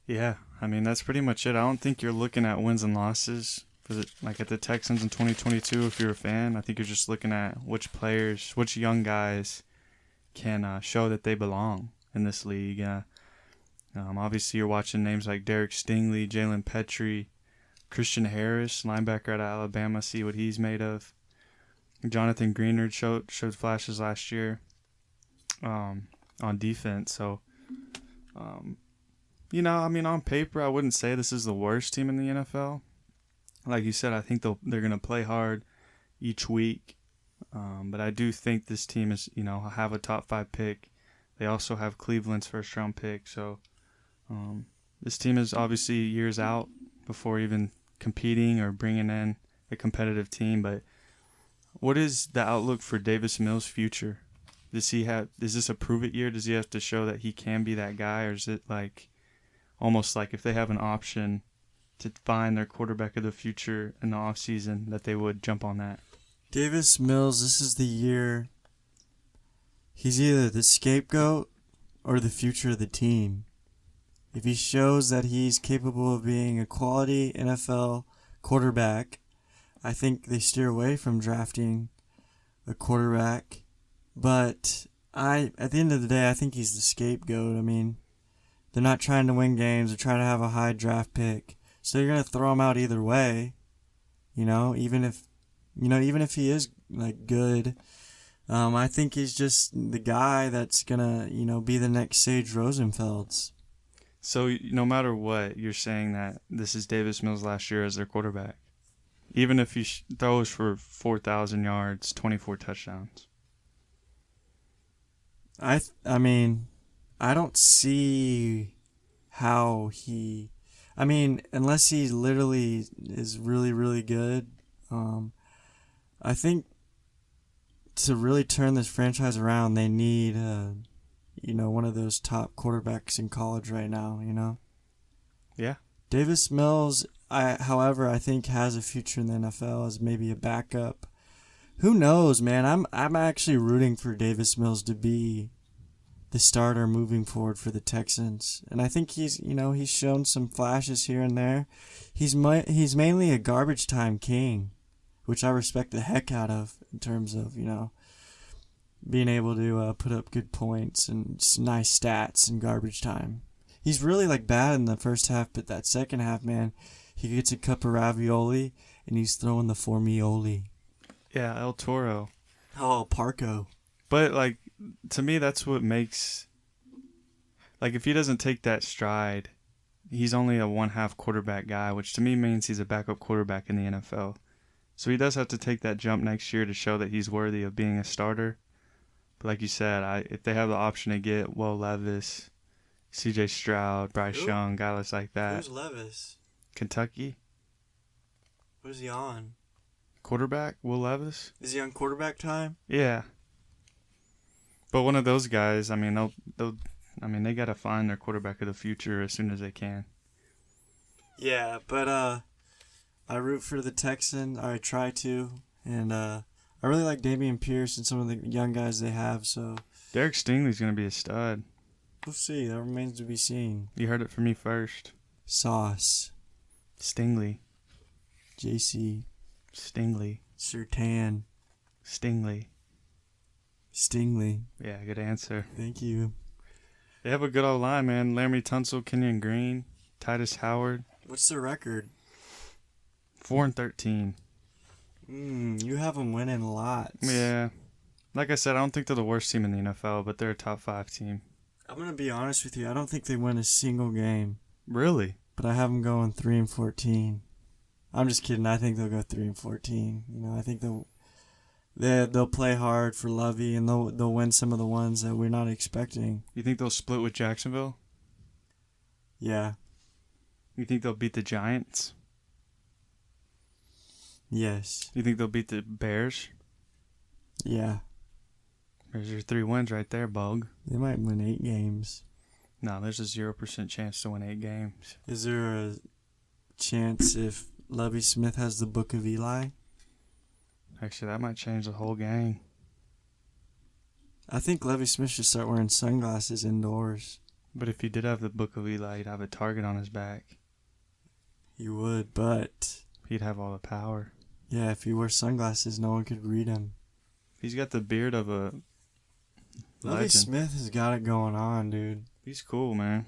Yeah, that's pretty much it. I don't think you're looking at wins and losses at the Texans in 2022. If you're a fan, I think you're just looking at which young guys can show that they belong in this league. Obviously, you're watching names like Derek Stingley, Jalen Petrie, Christian Harris, linebacker out of Alabama, see what he's made of. Jonathan Greenard showed flashes last year on defense. So, on paper, I wouldn't say this is the worst team in the NFL. Like you said, I think they're going to play hard each week. But I do think this team is, have a top 5 pick. They also have Cleveland's first round pick. So this team is obviously years out before even competing or bringing in a competitive team. But what is the outlook for Davis Mills' future? Is this a prove it year? Does he have to show that he can be that guy, or is it like almost like if they have an option to find their quarterback of the future in the offseason that they would jump on that? Davis Mills, this is the year. He's either the scapegoat or the future of the team. If he shows that he's capable of being a quality NFL quarterback, I think they steer away from drafting a quarterback. But at the end of the day, I think he's the scapegoat. I mean, they're not trying to win games. They're trying to have a high draft pick. So you're going to throw him out either way. Even if he is like good. I think he's just the guy that's going to, be the next Sage Rosenfelds. So no matter what, you're saying that this is Davis Mills' last year as their quarterback, even if he throws for 4,000 yards, 24 touchdowns. I mean, I don't see how he. I mean, unless he literally is really, really good, I think to really turn this franchise around, they need one of those top quarterbacks in college right now, Yeah. Davis Mills, however, I think has a future in the NFL as maybe a backup. Who knows, man? I'm actually rooting for Davis Mills to be the starter moving forward for the Texans. And I think he's shown some flashes here and there. He's mainly a garbage time king, which I respect the heck out of in terms of, being able to put up good points and nice stats in garbage time. He's really bad in the first half, but that second half, man, he gets a cup of ravioli and he's throwing the formioli. Yeah, El Toro. Oh, Parco. But to me, that's what makes if he doesn't take that stride, he's only a one-half quarterback guy, which to me means he's a backup quarterback in the NFL. So he does have to take that jump next year to show that he's worthy of being a starter. But like you said, if they have the option to get Will Levis, C.J. Stroud, Bryce Young, guys like that. Who's Levis? Kentucky. Who's he on? Quarterback, Will Levis. Is he on quarterback time? Yeah. But one of those guys, they got to find their quarterback of the future as soon as they can. Yeah, but I root for the Texans. I try to, and I really like Dameon Pierce and some of the young guys they have. So Derek Stingley's going to be a stud. We'll see. That remains to be seen. You heard it from me first. Sauce. Stingley. JC. Stingley. Surtain. Stingley. Stingley. Yeah, good answer. Thank you. They have a good old line, man. Laramie Tunsil, Kenyon Green, Titus Howard. What's the record? 4-13. You have them winning lots. Yeah. Like I said, I don't think they're the worst team in the NFL, but they're a top 5 team. I'm going to be honest with you. I don't think they win a single game. Really? But I have them going 3-14. I'm just kidding. I think they'll go 3-14. I think they'll play hard for Lovey, and they'll win some of the ones that we're not expecting. You think they'll split with Jacksonville? Yeah. You think they'll beat the Giants? Yes. You think they'll beat the Bears? Yeah. There's your 3 wins right there, Bug. They might win 8 games. No, there's a 0% chance to win 8 games. Is there a chance if Lovie Smith has the Book of Eli? Actually, that might change the whole game. I think Lovie Smith should start wearing sunglasses indoors. But if he did have the Book of Eli, he'd have a target on his back. He would, but He'd have all the power. yeah, if he wears sunglasses, no one could read him. He's got the beard of a Lovie legend. Smith has got it going on, dude. He's cool, man.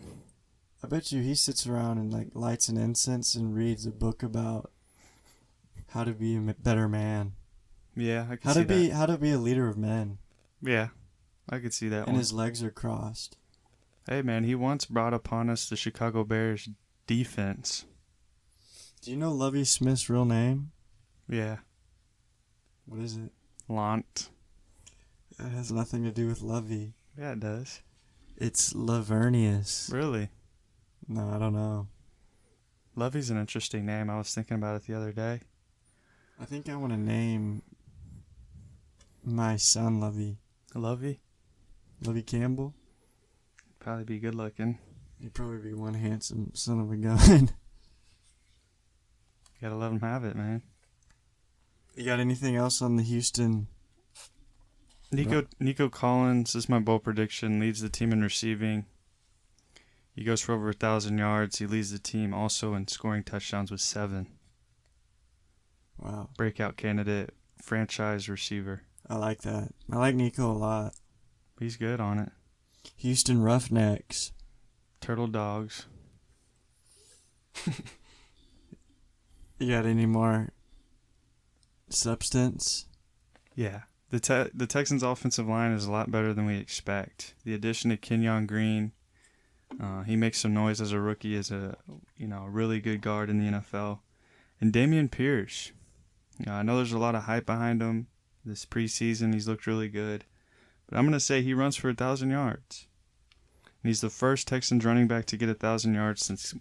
I bet you he sits around and lights an incense and reads a book about how to be a better man. Yeah, I can see that. How to be a leader of men. Yeah, I could see that And one. his legs are crossed. Hey, man, he once brought upon us the Chicago Bears defense. Do you know Lovie Smith's real name? Yeah. What is it? Lant. It has nothing to do with Lovey. Yeah, it does. It's Lavernius. Really? No, I don't know. Lovey's an interesting name. I was thinking about it the other day. I think I want to name my son Lovey. Lovey? Lovey Campbell. Probably be good looking. He'd probably be one handsome son of a gun. Gotta let him have it, man. You got anything else on the Houston? Nico Collins, this is my bold prediction, leads the team in receiving. He goes for over 1,000 yards. He leads the team also in scoring touchdowns with 7. Wow. Breakout candidate, franchise receiver. I like that. I like Nico a lot. He's good on it. Houston Roughnecks. Turtle Dogs. You got any more substance? Yeah. The Texans' offensive line is a lot better than we expect. The addition of Kenyon Green, he makes some noise as a rookie, as a really good guard in the NFL. And Dameon Pierce, I know there's a lot of hype behind him. This preseason, he's looked really good. But I'm going to say he runs for 1,000 yards. And he's the first Texans running back to get 1,000 yards since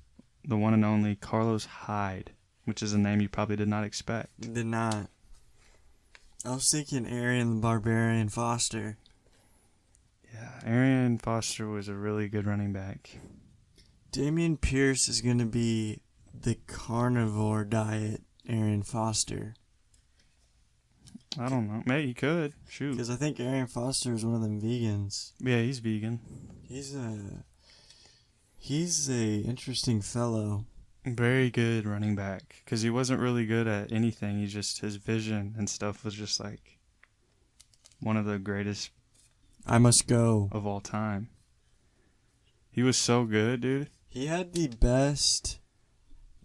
the one and only Carlos Hyde, which is a name you probably did not expect. Did not. I was thinking Arian the Barbarian Foster. Yeah, Arian Foster was a really good running back. Dameon Pierce is going to be the carnivore diet Arian Foster. I don't know. Maybe he could. Shoot. Because I think Arian Foster is one of them vegans. Yeah, he's vegan. He's a interesting fellow. Very good running back. Because he wasn't really good at anything. His vision and stuff was just like one of the greatest I must go. of all time. He was so good, dude. He had the best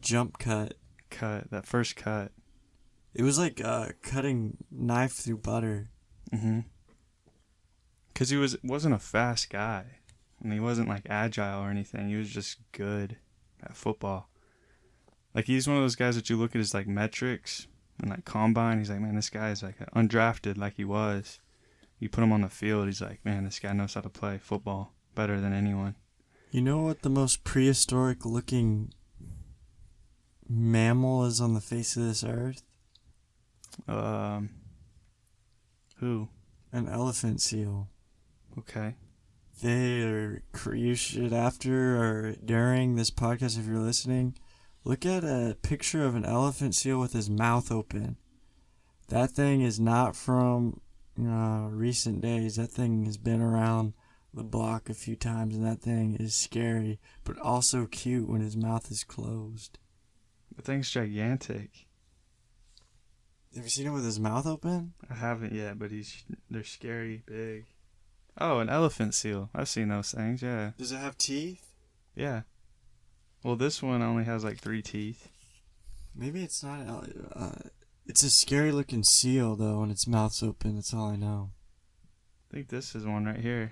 jump cut. That first cut. It was like cutting knife through butter. Mm-hmm. Because he wasn't a fast guy. And he wasn't like agile or anything. He was just good at football. Like he's one of those guys that you look at his like metrics and like combine. He's like, man, this guy is like undrafted like he was. You put him on the field, he's like, man, this guy knows how to play football better than anyone. You know what the most prehistoric looking mammal is on the face of this earth? Who? An elephant seal. Okay. You should, after or during this podcast, if you're listening, look at a picture of an elephant seal with his mouth open. That thing is not from recent days. That thing has been around the block a few times, and that thing is scary, but also cute when his mouth is closed. The thing's gigantic. Have you seen him with his mouth open? I haven't yet, but they're scary, big. Oh, an elephant seal. I've seen those things, yeah. Does it have teeth? Yeah. Well, this one only has like 3 teeth. Maybe it's not. It's a scary looking seal, though, when its mouth's open. That's all I know. I think this is one right here.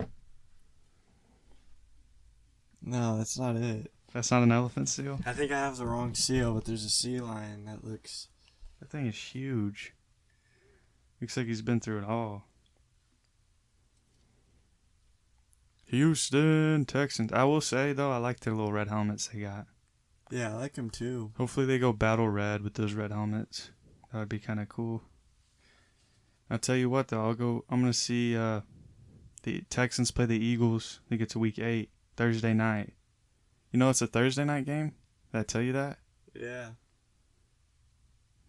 No, that's not it. That's not an elephant seal? I think I have the wrong seal, but there's a sea lion that looks... That thing is huge. Looks like he's been through it all. Houston Texans. I will say, though, I like their little red helmets they got. Yeah, I like them, too. Hopefully they go battle red with those red helmets. That would be kind of cool. I'll tell you what, though. I'm going to see the Texans play the Eagles. I think it's week 8, Thursday night. You know it's a Thursday night game? Did I tell you that? Yeah.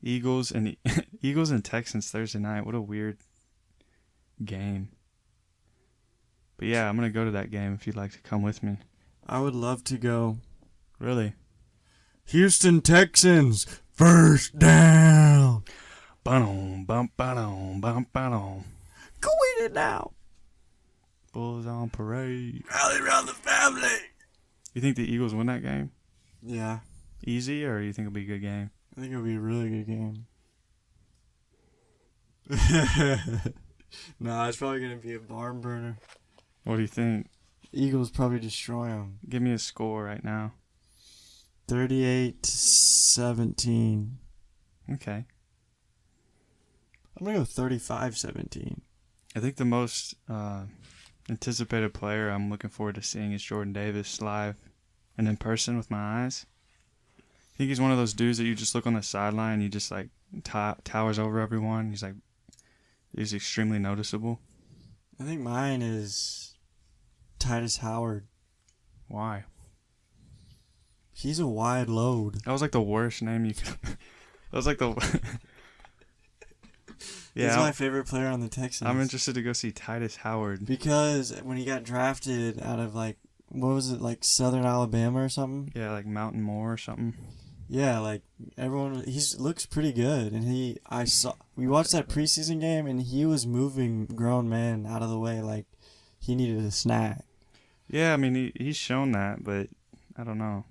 Eagles and Texans Thursday night. What a weird game. But yeah, I'm going to go to that game if you'd like to come with me. I would love to go. Really? Houston Texans, first down. Ba-dum, bump, ba-dum, bump, ba-dum. Go eat it now. Bulls on parade. Rally around the family. You think the Eagles win that game? Yeah. Easy, or you think it'll be a good game? I think it'll be a really good game. Nah, it's probably going to be a barn burner. What do you think? Eagles probably destroy them. Give me a score right now. 38-17. Okay. I'm going to go 35-17. I think the most anticipated player I'm looking forward to seeing is Jordan Davis live and in person with my eyes. I think he's one of those dudes that you just look on the sideline and he just like towers over everyone. He's extremely noticeable. I think mine is Titus Howard. Why? He's a wide load. That was like the worst name you could. That was like the. Yeah, he's my favorite player on the Texans. I'm interested to go see Titus Howard because when he got drafted out of like what was it, like Southern Alabama or something? Yeah, like Mountain Moore or something. Yeah, like everyone, looks pretty good, and we watched that preseason game, and he was moving grown men out of the way like he needed a snack. Yeah, I mean he's shown that, but I don't know.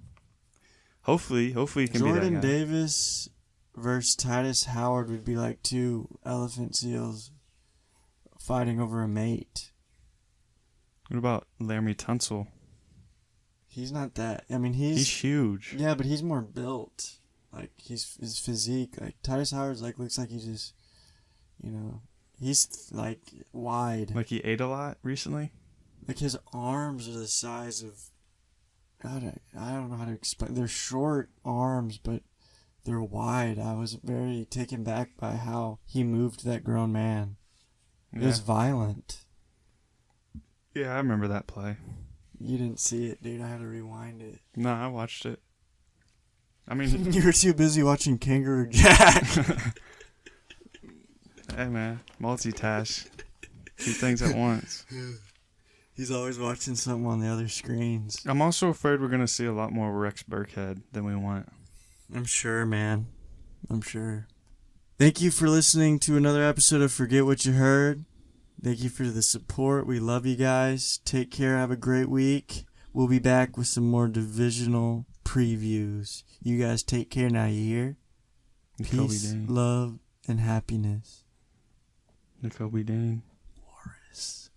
Hopefully he can be that guy. Jordan Davis versus Titus Howard would be like two elephant seals fighting over a mate. What about Laramie Tunsil? He's not that. I mean, he's huge. Yeah, but he's more built. Like his physique. Like Titus Howard's like looks like he just, he's like wide. Like he ate a lot recently. Like his arms are the size of. God, I don't know how to explain. They're short arms, but they're wide. I was very taken back by how he moved that grown man. It was violent. Yeah, I remember that play. You didn't see it, dude. I had to rewind it. No, I watched it. I mean... You were too busy watching Kangaroo Jack. Hey, man. Multitask. Two things at once. He's always watching something on the other screens. I'm also afraid we're going to see a lot more Rex Burkhead than we want. I'm sure, man. I'm sure. Thank you for listening to another episode of Forget What You Heard. Thank you for the support. We love you guys. Take care. Have a great week. We'll be back with some more divisional previews. You guys take care now, you hear? Peace, love, and happiness. Nicole Dane. Morris.